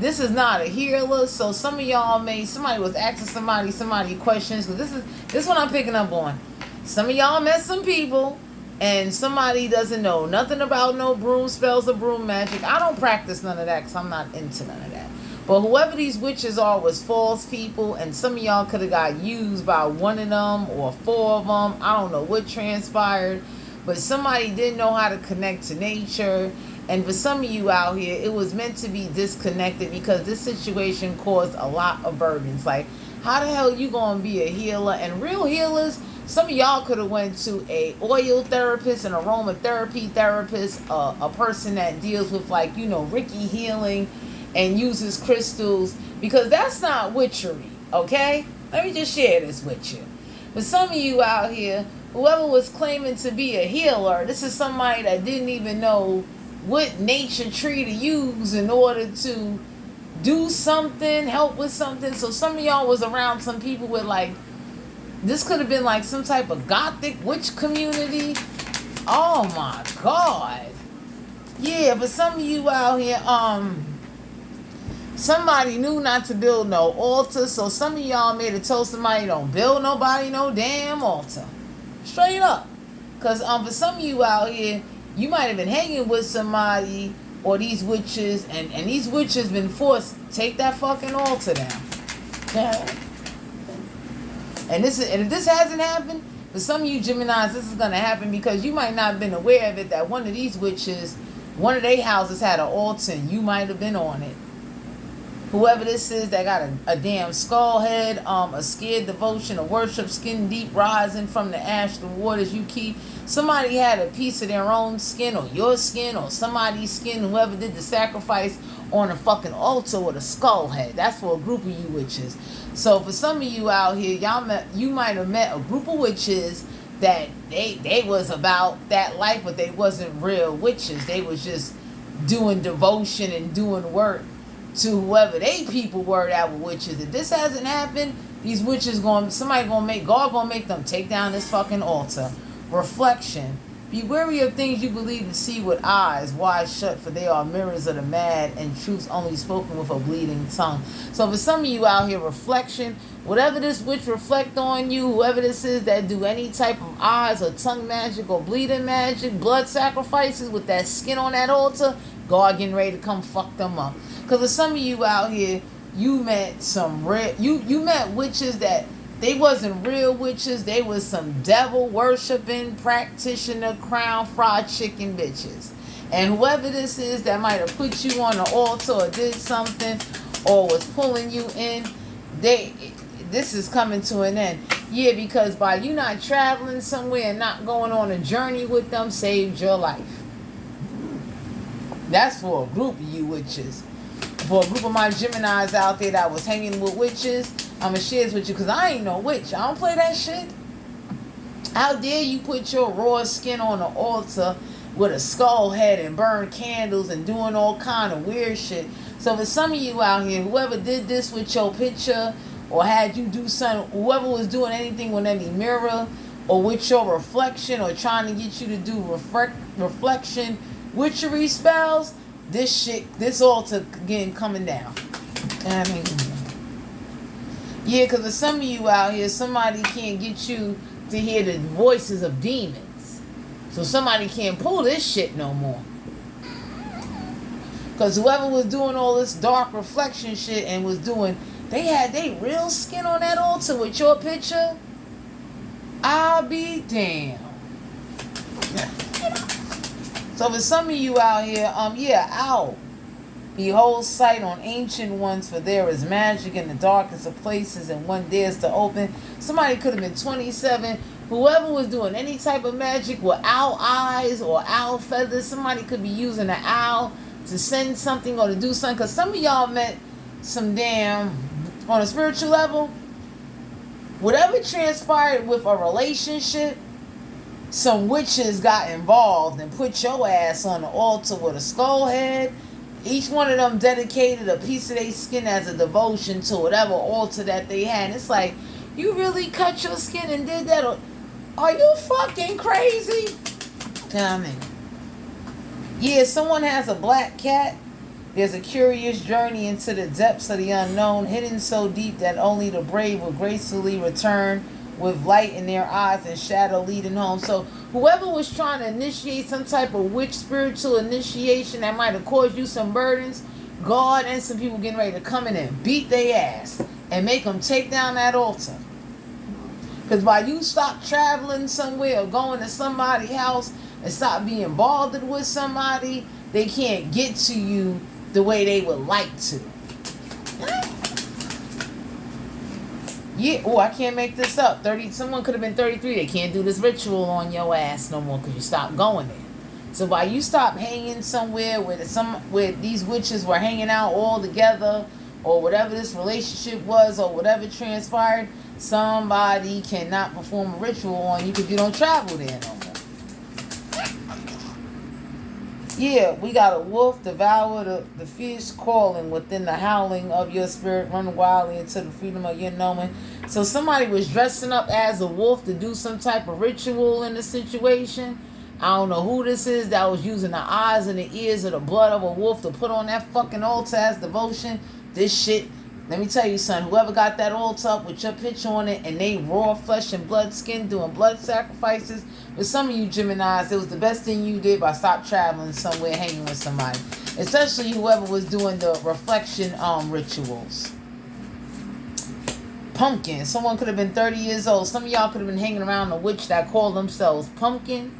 this is not a healer. So some of y'all somebody was asking somebody questions, because this is what I'm picking up on. Some of y'all met some people, and somebody doesn't know nothing about no broom spells or broom magic. I don't practice none of that because I'm not into none of that. But whoever these witches are was false people, and some of y'all could have got used by one of them or four of them. I don't know what transpired, but somebody didn't know how to connect to nature. And for some of you out here, it was meant to be disconnected because this situation caused a lot of burdens. Like, how the hell you gonna be a healer? And real healers, some of y'all could have went to a oil therapist, an aromatherapy therapist, a person that deals with, like, you know, Reiki healing and uses crystals, because that's not witchery, okay? Let me just share this with you. But some of you out here, whoever was claiming to be a healer, this is somebody that didn't even know what nature tree to use in order to do something, help with something. So some of y'all was around some people with, like, this could have been like some type of gothic witch community. Oh my God. Yeah, but some of you out here, somebody knew not to build no altar. So some of y'all made have told somebody, don't build nobody no damn altar. Straight up. Because for some of you out here, you might have been hanging with somebody or these witches, and these witches been forced to take that fucking altar down. Yeah. And if this hasn't happened, for some of you Geminis, this is going to happen because you might not have been aware of it, that one of these witches, one of their houses had an altar and you might have been on it. Whoever this is that got a damn skull head, a scared devotion, a worship, skin deep rising from the ash, the waters you keep. Somebody had a piece of their own skin or your skin or somebody's skin, whoever did the sacrifice on a fucking altar with a skull head. That's for a group of you witches. So for some of you out here, you might have met a group of witches that they was about that life, but they wasn't real witches. They was just doing devotion and doing work to whoever they people were that were witches. If this hasn't happened, these witches God gonna make them take down this fucking altar. Reflection. Be wary of things you believe to see with eyes wide shut, for they are mirrors of the mad, and truths only spoken with a bleeding tongue. So for some of you out here, reflection, whatever this witch reflect on you, whoever this is that do any type of eyes or tongue magic or bleeding magic, blood sacrifices with that skin on that altar, God getting ready to come fuck them up. Because for some of you out here, you met some you met witches that they wasn't real witches. They was some devil worshiping practitioner crown fried chicken bitches. And whoever this is that might have put you on the altar or did something or was pulling you in, this is coming to an end. Yeah, because by you not traveling somewhere and not going on a journey with them saved your life. That's for a group of you witches. For a group of my Geminis out there that was hanging with witches, I'm going to share this with you because I ain't no witch. I don't play that shit. How dare you put your raw skin on the altar with a skull head and burn candles and doing all kind of weird shit. So for some of you out here, whoever did this with your picture or had you do something, whoever was doing anything with any mirror or with your reflection or trying to get you to do reflection witchery spells, this altar again coming down. I mean, yeah, because for some of you out here, somebody can't get you to hear the voices of demons. So somebody can't pull this shit no more. Because whoever was doing all this dark reflection shit and was doing, they had their real skin on that altar with your picture. I'll be damned. So for some of you out here, owl. Behold sight on ancient ones, for there is magic in the darkest of places, and one dares to open. Somebody could have been 27. Whoever was doing any type of magic with owl eyes or owl feathers, somebody could be using an owl to send something or to do something. Because some of y'all met some damn, on a spiritual level, whatever transpired with a relationship, some witches got involved and put your ass on the altar with a skull head. Each one of them dedicated a piece of their skin as a devotion to whatever altar that they had. And it's like, you really cut your skin and did that? Are you fucking crazy? You know what I mean? Yeah, someone has a black cat. There's a curious journey into the depths of the unknown, hidden so deep that only the brave will gracefully return with light in their eyes and shadow leading home. So whoever was trying to initiate some type of witch spiritual initiation that might have caused you some burdens, God and some people getting ready to come in and beat their ass and make them take down that altar. Because while you stop traveling somewhere or going to somebody's house and stop being bothered with somebody, they can't get to you the way they would like to. Yeah, I can't make this up. Someone could have been 33. They can't do this ritual on your ass no more because you stopped going there. So while you stop hanging somewhere where these witches were hanging out all together, or whatever this relationship was, or whatever transpired, somebody cannot perform a ritual on you because you don't travel there no more. Yeah, we got a wolf devour the fish calling within the howling of your spirit, run wildly into the freedom of your knowing. So somebody was dressing up as a wolf to do some type of ritual in the situation. I don't know who this is that was using the eyes and the ears of the blood of a wolf to put on that fucking altar as devotion. This shit, let me tell you, son, whoever got that altar up with your picture on it and they raw flesh and blood skin doing blood sacrifices, with some of you Geminis, it was the best thing you did by stop traveling somewhere, hanging with somebody. Especially whoever was doing the reflection rituals. Pumpkin. Someone could have been 30 years old. Some of y'all could have been hanging around a witch that called themselves Pumpkin,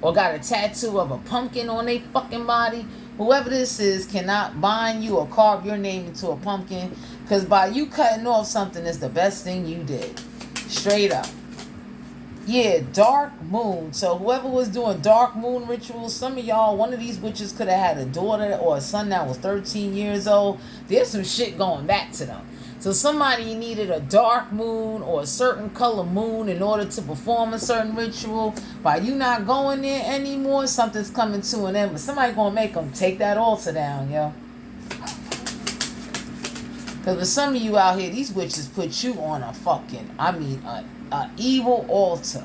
or got a tattoo of a pumpkin on their fucking body. Whoever this is cannot bind you or carve your name into a pumpkin, because by you cutting off something is the best thing you did. Straight up. Yeah, dark moon. So whoever was doing dark moon rituals, some of y'all, one of these witches could have had a daughter or a son that was 13 years old. There's some shit going back to them. So somebody needed a dark moon or a certain color moon in order to perform a certain ritual. By you not going there anymore, something's coming to an end. But somebody gonna make them take that altar down, yo. Because for some of you out here, these witches put you on a fucking, a evil altar.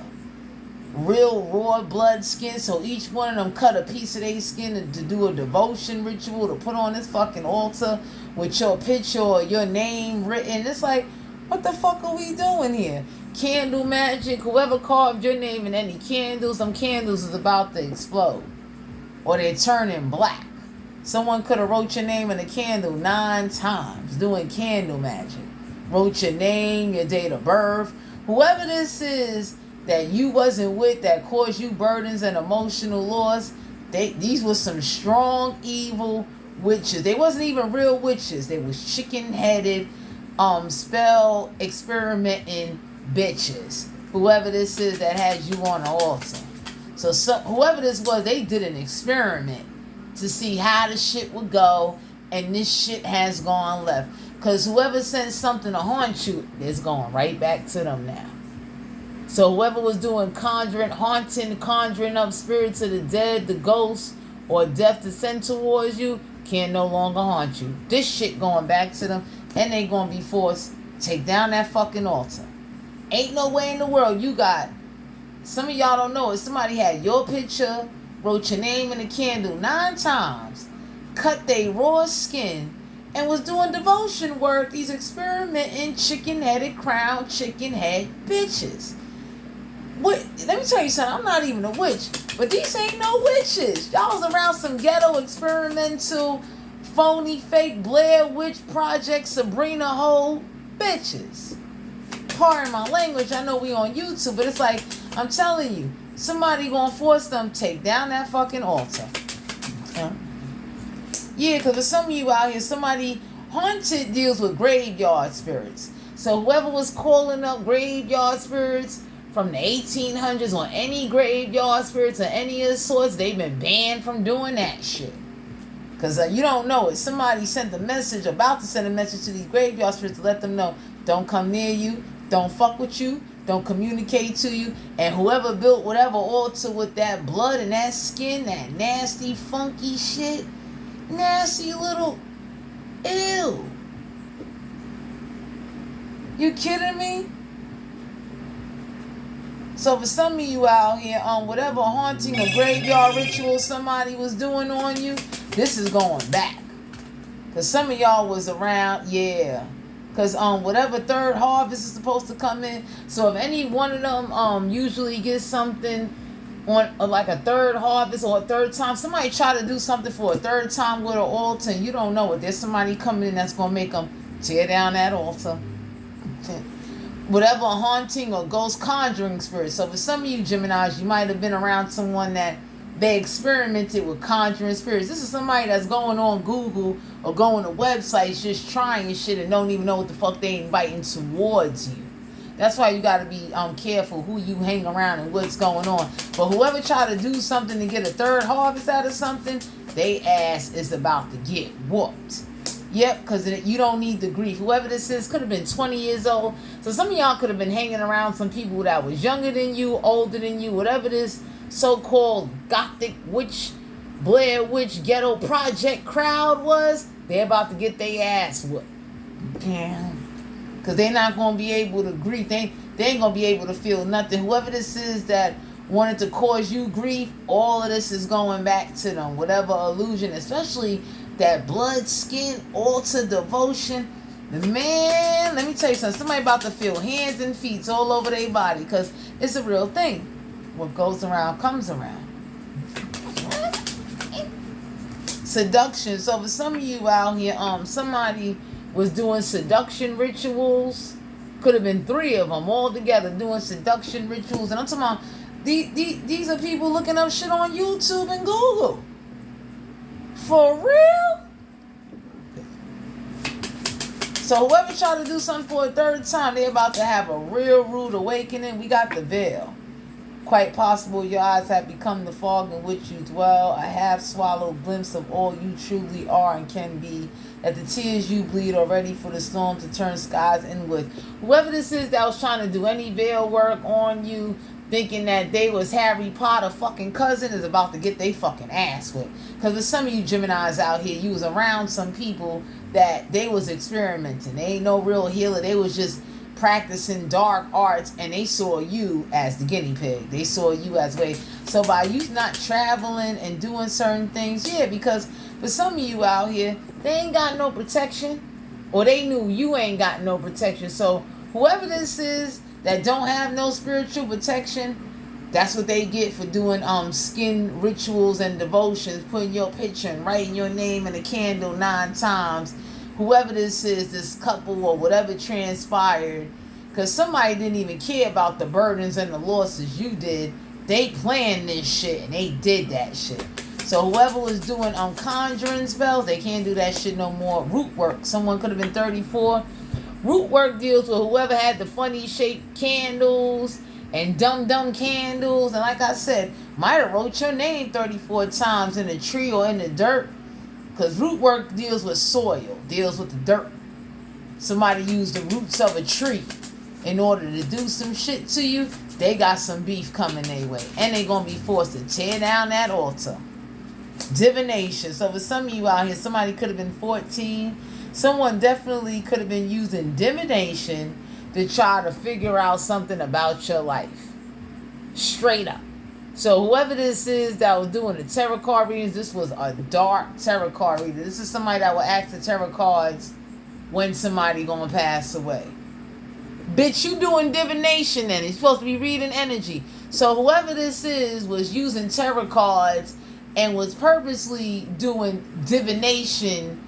Real raw blood skin. So each one of them cut a piece of their skin to do a devotion ritual to put on this fucking altar with your picture or your name written. It's like, what the fuck are we doing here? Candle magic. Whoever carved your name in any candles, them candles is about to explode. Or they're turning black. Someone could have wrote your name in a candle 9 times doing candle magic. Wrote your name, your date of birth. Whoever this is that you wasn't with that caused you burdens and emotional loss, these were some strong evil witches. They wasn't even real witches. They was chicken-headed, spell experimenting bitches. Whoever this is that had you on the altar. So whoever this was, they did an experiment to see how the shit would go, and this shit has gone left. Because whoever sent something to haunt you is going right back to them now. So whoever was doing conjuring up spirits of the dead, the ghosts, or death to send towards you, can no longer haunt you. This shit going back to them, and they going to be forced to take down that fucking altar. Ain't no way in the world you got, some of y'all don't know it, somebody had your picture, wrote your name in a candle 9 times, cut their raw skin, and was doing devotion work, these experimenting chicken-headed crown, chicken-head bitches. What? Let me tell you something, I'm not even a witch, but these ain't no witches. Y'all was around some ghetto, experimental, phony, fake Blair Witch Project, Sabrina Hole bitches. Pardon my language, I know we on YouTube, but it's like, I'm telling you, somebody gonna force them take down that fucking altar. Yeah, because for some of you out here, somebody haunted deals with graveyard spirits. So whoever was calling up graveyard spirits from the 1800s or any graveyard spirits or any of the sorts, they've been banned from doing that shit. Because you don't know it. Somebody sent a message, about to send a message to these graveyard spirits to let them know, don't come near you, don't fuck with you, don't communicate to you. And whoever built whatever altar with that blood and that skin, that nasty, funky shit, nasty little, ew. You kidding me? So for some of you out here, whatever haunting or graveyard ritual somebody was doing on you, this is going back. Because some of y'all was around, yeah. Because whatever third harvest is supposed to come in. So if any one of them usually gets something on like a third harvest or a third time, somebody try to do something for a third time with an altar and you don't know it. There's somebody coming in that's going to make them tear down that altar. Whatever haunting or ghost conjuring spirit. So for some of you Geminis, you might have been around someone that they experimented with conjuring spirits. This is somebody that's going on Google or going to websites just trying shit and don't even know what the fuck they inviting towards you. That's why you got to be careful who you hang around and what's going on. But whoever try to do something to get a third harvest out of something, they ass is about to get whooped. Yep, because you don't need the grief. Whoever this is could have been 20 years old. So some of y'all could have been hanging around some people that was younger than you, older than you, whatever this so-called gothic witch, Blair Witch ghetto project crowd was. They're about to get their ass whooped. Yeah. Because they're not going to be able to grieve. They ain't going to be able to feel nothing. Whoever this is that wanted to cause you grief, all of this is going back to them. Whatever illusion, especially that blood, skin, altar, devotion. Man, let me tell you something. Somebody about to feel hands and feet all over their body because it's a real thing. What goes around comes around. Seduction. So for some of you out here, somebody was doing seduction rituals. Could have been 3 of them all together doing seduction rituals. And I'm talking about these are people looking up shit on YouTube and Google. For real? So whoever tried to do something for a third time, they're about to have a real rude awakening. We got the veil. Quite possible your eyes have become the fog in which you dwell, a half-swallowed glimpse of all you truly are and can be, that the tears you bleed are ready for the storm to turn skies inward. Whoever this is that was trying to do any veil work on you, thinking that they was Harry Potter fucking cousin, is about to get they fucking ass whipped. Because with some of you Geminis out here, you was around some people that they was experimenting. They ain't no real healer. They was just practicing dark arts, and they saw you as the guinea pig. They saw you as way. So by you not traveling and doing certain things, yeah, because for some of you out here, they ain't got no protection, or they knew you ain't got no protection. So whoever this is that don't have no spiritual protection, that's what they get for doing skin rituals and devotions, putting your picture and writing your name in a candle 9 times. Whoever this is, this couple or whatever transpired, because somebody didn't even care about the burdens and the losses you did. They planned this shit and they did that shit. So whoever was doing conjuring spells, they can't do that shit no more. Root work. Someone could have been 34. Root work deals with whoever had the funny shaped candles and dumb candles. And like I said, might have wrote your name 34 times in a tree or in the dirt. Because root work deals with soil, deals with the dirt. Somebody used the roots of a tree in order to do some shit to you. They got some beef coming their way. And they going to be forced to tear down that altar. Divination. So for some of you out here, somebody could have been 14. Someone definitely could have been using divination to try to figure out something about your life. Straight up. So whoever this is that was doing the tarot card readings, this was a dark tarot card reader. This is somebody that will ask the tarot cards when somebody gonna pass away. Bitch, you doing divination then. You're supposed to be reading energy. So whoever this is was using tarot cards and was purposely doing divination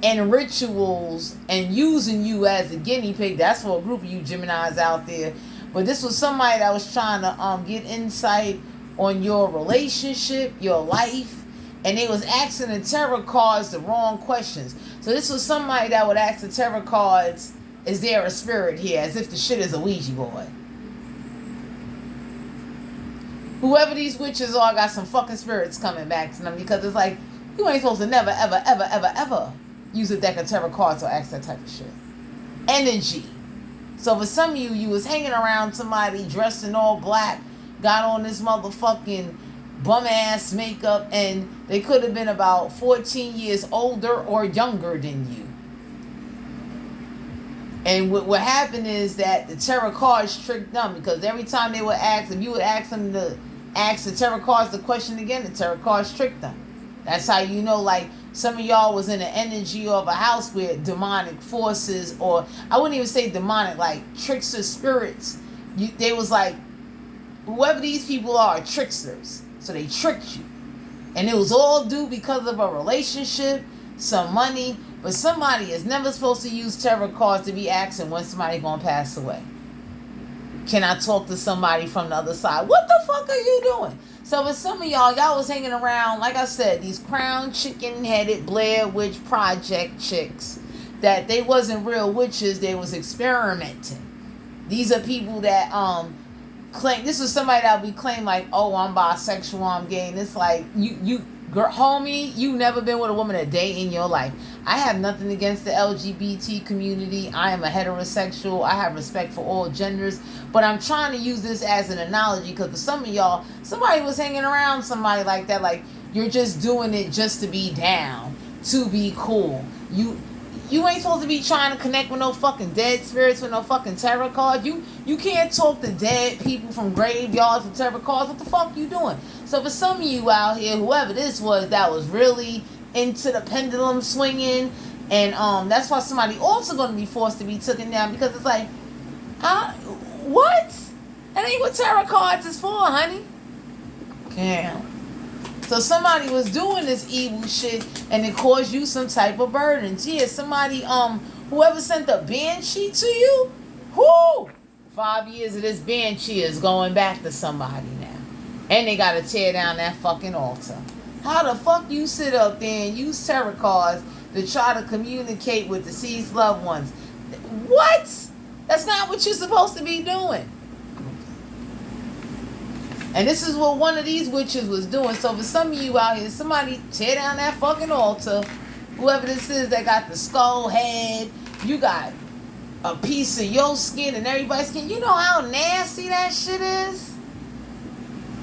and rituals and using you as a guinea pig. That's for a group of you Geminis out there. But this was somebody that was trying to get insight on your relationship, your life, and they was asking the tarot cards the wrong questions. So this was somebody that would ask the tarot cards, is there a spirit here? As if the shit is a Ouija board. Whoever these witches are got some fucking spirits coming back to them, because it's like, you ain't supposed to never, ever, ever, ever, ever use a deck of tarot cards or ask that type of shit. Energy. So for some of you, you was hanging around somebody dressed in all black, got on this motherfucking bum ass makeup, and they could have been about 14 years older or younger than you. And what happened is that the tarot cards tricked them, because every time they would ask, if you would ask them to ask the tarot cards the question again, the tarot cards tricked them. That's how you know, like, some of y'all was in the energy of a house with demonic forces, or I wouldn't even say demonic, like trickster spirits. They was like, whoever these people are tricksters. So they tricked you. And it was all due because of a relationship, some money. But somebody is never supposed to use tarot cards to be asking when somebody gonna pass away. Can I talk to somebody from the other side? What the fuck are you doing? So for some of y'all was hanging around, like I said, these crown chicken-headed Blair Witch Project chicks, that they wasn't real witches, they was experimenting. These are people that claim, this is somebody that would be claimed like, oh, I'm bisexual, I'm gay. And it's like, you girl, homie, you never been with a woman a day in your life. I have nothing against the LGBT community. I am a heterosexual. I have respect for all genders. But I'm trying to use this as an analogy, because for some of y'all, somebody was hanging around somebody like that. Like, you're just doing it just to be down, to be cool. You ain't supposed to be trying to connect with no fucking dead spirits with no fucking tarot cards. You can't talk to dead people from graveyards with tarot cards. What the fuck you doing? So for some of you out here, whoever this was that was really into the pendulum swinging, and that's why somebody also going to be forced to be taken down, because it's like, what? That ain't what tarot cards is for, honey. Damn. So somebody was doing this evil shit, and it caused you some type of burdens. Yeah, somebody, whoever sent the banshee to you, 5 years of this banshee is going back to somebody now. And they got to tear down that fucking altar. How the fuck you sit up there and use tarot cards to try to communicate with deceased loved ones? What? That's not what you're supposed to be doing. And this is what one of these witches was doing. So for some of you out here, somebody tear down that fucking altar. Whoever this is that got the skull head, you got a piece of your skin and everybody's skin. You know how nasty that shit is?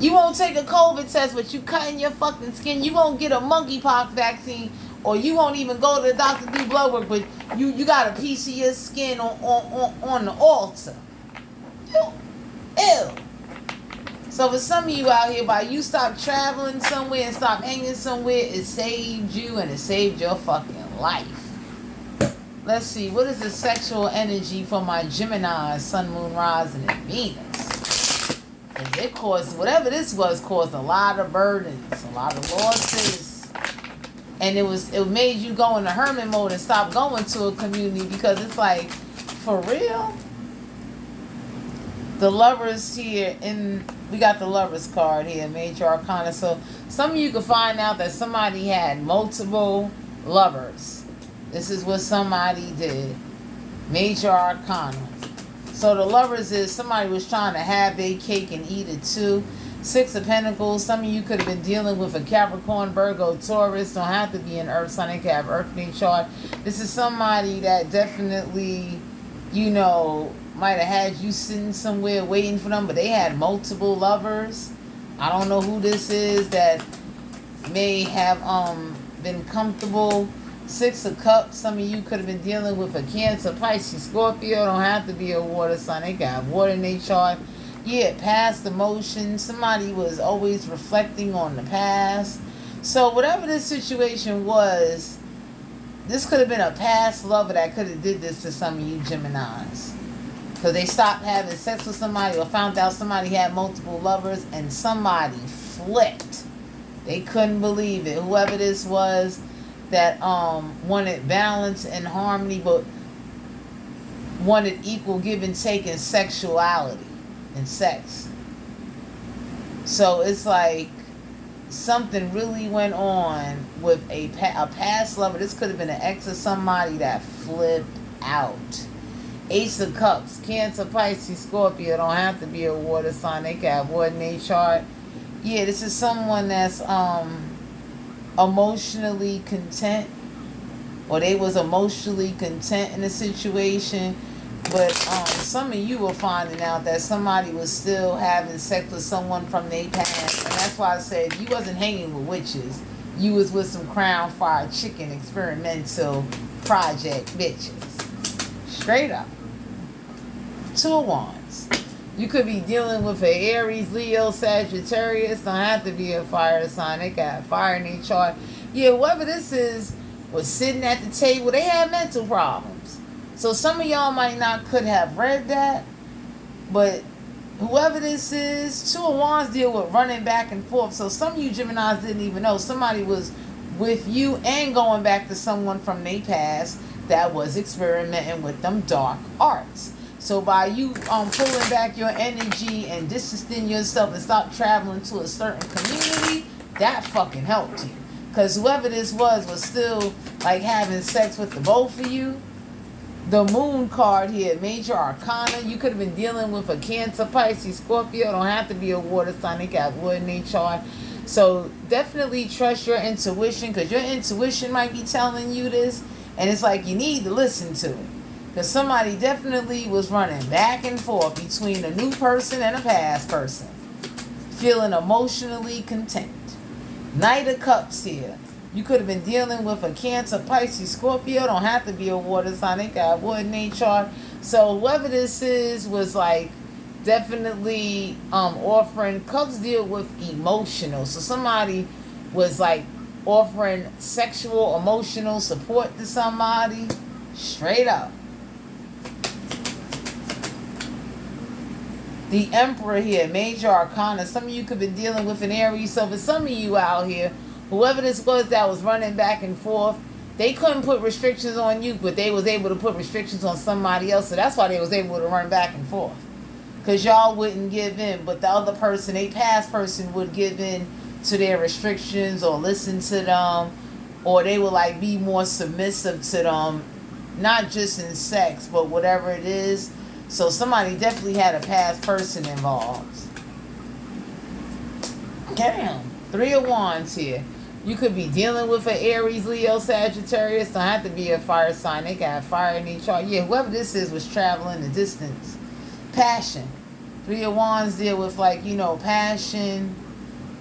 You won't take a COVID test, but you cutting your fucking skin. You won't get a monkeypox vaccine, or you won't even go to the doctor to do blood work, but you got a piece of your skin on the altar. Ew. So for some of you out here, by you stop traveling somewhere and stop hanging somewhere, it saved you and it saved your fucking life. Let's see, what is the sexual energy for my Gemini, Sun, Moon, Rising, and Venus? And it caused, whatever this was, caused a lot of burdens, a lot of losses. And it made you go into hermit mode and stop going to a community, because it's like, for real? The Lovers here, we got the Lovers card here, Major Arcana. So some of you can find out that somebody had multiple lovers. This is what somebody did. Major Arcana. So the Lovers is somebody was trying to have their cake and eat it too. Six of Pentacles. Some of you could have been dealing with a Capricorn, Virgo, Taurus. Don't have to be an Earth sign. They can have Earth in their chart. This is somebody that definitely, might have had you sitting somewhere waiting for them, but they had multiple lovers. I don't know who this is that may have been comfortable. Six of Cups. Some of you could have been dealing with a Cancer, Pisces, Scorpio. Don't have to be a water sign. They got water in their chart. Yeah, past emotions. Somebody was always reflecting on the past. So whatever this situation was, this could have been a past lover that could have did this to some of you Geminis. Because they stopped having sex with somebody, or found out somebody had multiple lovers, and somebody flipped. They couldn't believe it. Whoever this was that wanted balance and harmony, but wanted equal give and take in sexuality. and sex. So it's like something really went on with a past lover. This could have been an ex of somebody that flipped out. Ace of Cups, Cancer, Pisces, Scorpio. Don't have to be a water sign. They can have water in their chart. Yeah, this is someone that's emotionally content, or they was emotionally content in a situation. But some of you were finding out that somebody was still having sex with someone from their past. And that's why I said you wasn't hanging with witches. You was with some crown fried chicken experimental project bitches. Straight up. Two of Wands. You could be dealing with an Aries, Leo, Sagittarius. Don't have to be a fire sign. They got fire in their chart. Yeah, whoever this is was sitting at the table. They had mental problems. So some of y'all might not could have read that, but whoever this is, Two of Wands deal with running back and forth. So some of you Geminis didn't even know somebody was with you and going back to someone from their past that was experimenting with them dark arts. So by you pulling back your energy and distancing yourself and stop traveling to a certain community, that fucking helped you. Because whoever this was still like having sex with the both of you. The Moon card here, Major Arcana. You could have been dealing with a Cancer, Pisces, Scorpio. Don't have to be a water sign. They got wood in their chart. So definitely trust your intuition, because your intuition might be telling you this. And it's like you need to listen to it. Because somebody definitely was running back and forth between a new person and a past person. Feeling emotionally content. Knight of Cups here. You could have been dealing with a Cancer, Pisces, Scorpio. Don't have to be a water sign. They got wood in their chart. So whoever this is was like definitely offering. Cups deal with emotional. So somebody was like offering sexual, emotional support to somebody. Straight up. The Emperor here, Major Arcana. Some of you could have been dealing with an Aries. So for some of you out here, whoever this was that was running back and forth, they couldn't put restrictions on you, but they was able to put restrictions on somebody else. So that's why they was able to run back and forth. Because y'all wouldn't give in, but the other person, a past person, would give in to their restrictions or listen to them, or they would like be more submissive to them, not just in sex, but whatever it is. So somebody definitely had a past person involved. Damn. Three of Wands here. You could be dealing with an Aries, Leo, Sagittarius. Don't have to be a fire sign. They got fire in their chart. Yeah, whoever this is was traveling the distance. Passion. Three of Wands deal with like, you know, passion,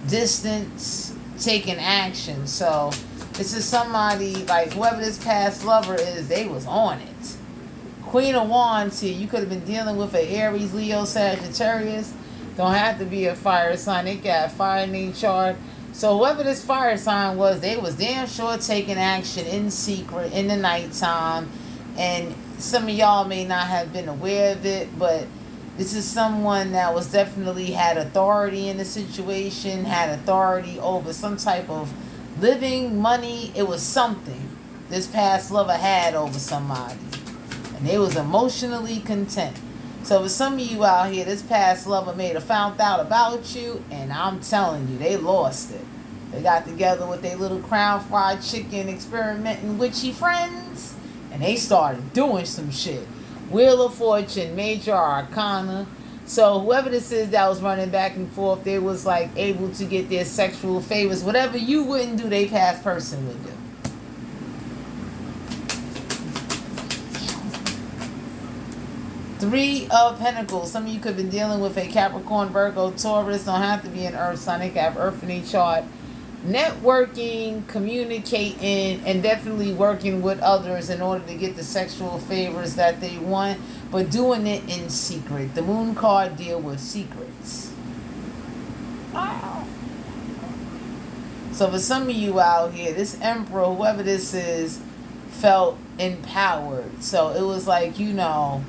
distance, taking action. So this is somebody, like whoever this past lover is, they was on it. Queen of Wands here. You could have been dealing with an Aries, Leo, Sagittarius. Don't have to be a fire sign. They got fire in their chart. So whoever this fire sign was, they was damn sure taking action in secret in the nighttime. And some of y'all may not have been aware of it, but this is someone that was definitely had authority in the situation, had authority over some type of living, money. It was something this past lover had over somebody. And they was emotionally content. So for some of you out here, this past lover may have found out about you, and I'm telling you, they lost it. They got together with their little crown fried chicken experimenting witchy friends, and they started doing some shit. Wheel of Fortune, Major Arcana. So whoever this is that was running back and forth, they was like able to get their sexual favors. Whatever you wouldn't do, they past person would do. Three of Pentacles. Some of you could have been dealing with a Capricorn, Virgo, Taurus. Don't have to be an earth sign. They can have earth in their chart. Networking, communicating, and definitely working with others in order to get the sexual favors that they want, but doing it in secret. The Moon card deal with secrets. Wow. So for some of you out here, this Emperor, whoever this is, felt empowered. So it was like, you know,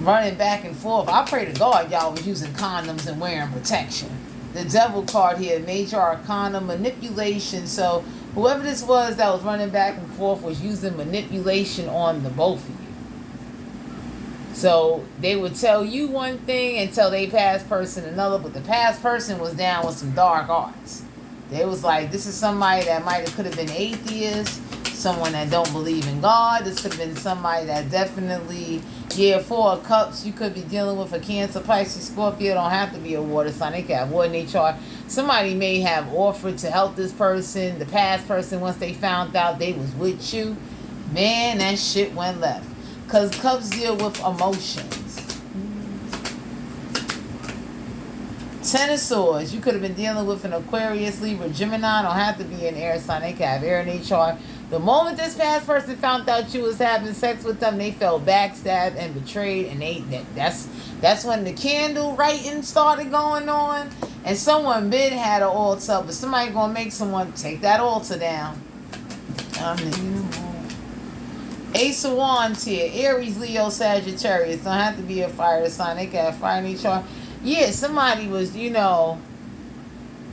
running back and forth. I pray to God y'all was using condoms and wearing protection. The Devil card here, Major Arcana, manipulation. So whoever this was that was running back and forth was using manipulation on the both of you. So they would tell you one thing and tell their past person another, but the past person was down with some dark arts. They was like, this is somebody that could have been atheist, someone that don't believe in God. This could have been somebody that definitely, yeah, 4 of Cups, you could be dealing with a Cancer, Pisces, Scorpio. Don't have to be a water sign. They can have water in their chart. Somebody may have offered to help this person. The past person, once they found out they was with you, man, that shit went left. Because Cups deal with emotions. 10 of Swords, you could have been dealing with an Aquarius, Libra, Gemini. Don't have to be an air sign. They can have air in their chart. The moment this past person found out you was having sex with them, they felt backstabbed and betrayed, and that's when the candle writing started going on, and someone been had an altar, but somebody gonna make someone take that altar down. Ace of Wands here, Aries, Leo, Sagittarius. Don't have to be a fire sign. They can have fire in each chart. Yeah, somebody was,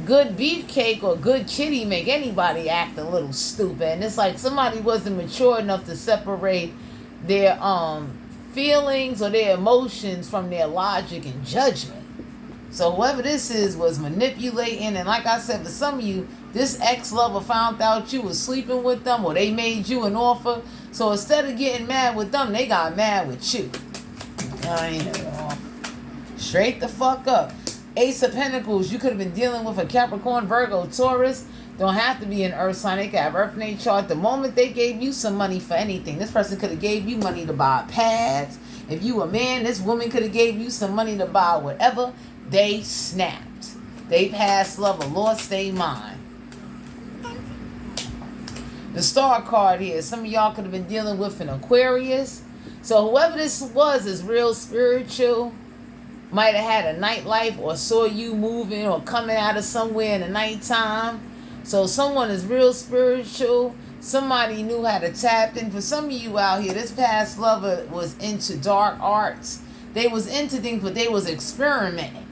good beefcake or good kitty make anybody act a little stupid. And it's like somebody wasn't mature enough to separate their feelings or their emotions from their logic and judgment. So whoever this is was manipulating. And like I said, for some of you, this ex-lover found out you was sleeping with them, or they made you an offer. So instead of getting mad with them, they got mad with you. Straight the fuck up. Ace of Pentacles, you could have been dealing with a Capricorn, Virgo, Taurus. Don't have to be an earth sign. They can have earth in their chart. The moment they gave you some money for anything, this person could have gave you money to buy pads. If you a man, this woman could have gave you some money to buy whatever. They snapped. They past lover lost their mind. The Star card here. Some of y'all could have been dealing with an Aquarius. So whoever this was is real spiritual. Might have had a nightlife or saw you moving or coming out of somewhere in the nighttime. So someone is real spiritual. Somebody knew how to tap in. For some of you out here, this past lover was into dark arts. They was into things, but they was experimenting.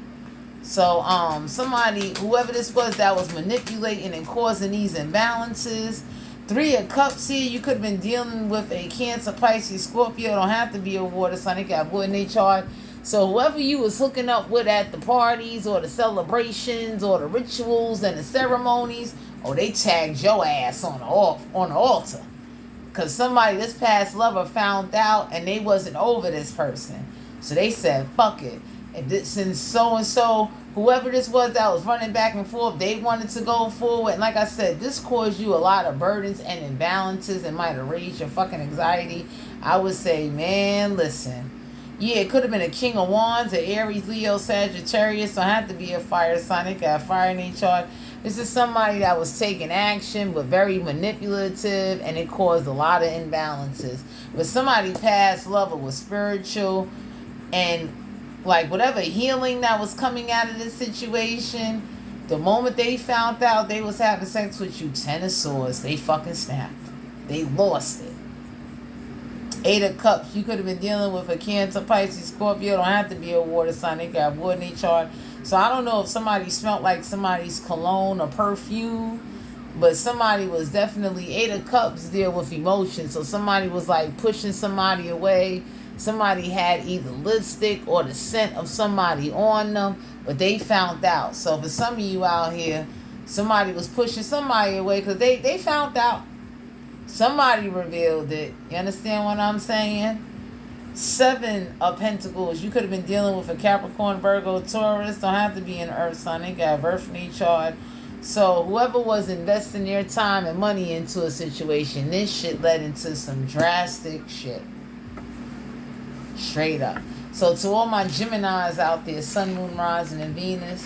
So somebody, whoever this was, that was manipulating and causing these imbalances. 3 of Cups here, you could have been dealing with a Cancer, Pisces, Scorpio. Don't have to be a water sign. They got wood in their chart. So whoever you was hooking up with at the parties or the celebrations or the rituals and the ceremonies, they tagged your ass on the altar. Because somebody, this past lover, found out and they wasn't over this person. So they said, fuck it. And since so-and-so, whoever this was that was running back and forth, they wanted to go forward. And like I said, this caused you a lot of burdens and imbalances and might have raised your fucking anxiety. I would say, man, listen. Yeah, it could have been a King of Wands, an Aries, Leo, Sagittarius. Don't have to be a fire sign. They got fire in their chart. This is somebody that was taking action but very manipulative, and it caused a lot of imbalances. But somebody past lover was spiritual, and like whatever healing that was coming out of this situation, the moment they found out they was having sex with you, 10 of Swords, they fucking snapped. They lost it. 8 of Cups, you could have been dealing with a Cancer, Pisces, Scorpio. Don't have to be a water sign. They got wood in their chart. So I don't know if somebody smelled like somebody's cologne or perfume, but somebody was definitely, 8 of Cups deal with emotions. So somebody was like pushing somebody away. Somebody had either lipstick or the scent of somebody on them, but they found out. So for some of you out here, somebody was pushing somebody away because they found out. Somebody revealed it. You understand what I'm saying? 7 of Pentacles. You could have been dealing with a Capricorn, Virgo, Taurus. Don't have to be an earth sign. They got birth in each chart. So whoever was investing their time and money into a situation, this shit led into some drastic shit. Straight up. So to all my Geminis out there, Sun, Moon, Rising, and Venus,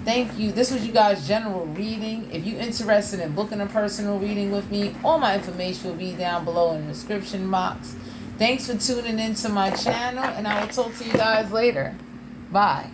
thank you. This was you guys' general reading. If you're interested in booking a personal reading with me, all my information will be down below in the description box. Thanks for tuning into my channel, and I will talk to you guys later. Bye.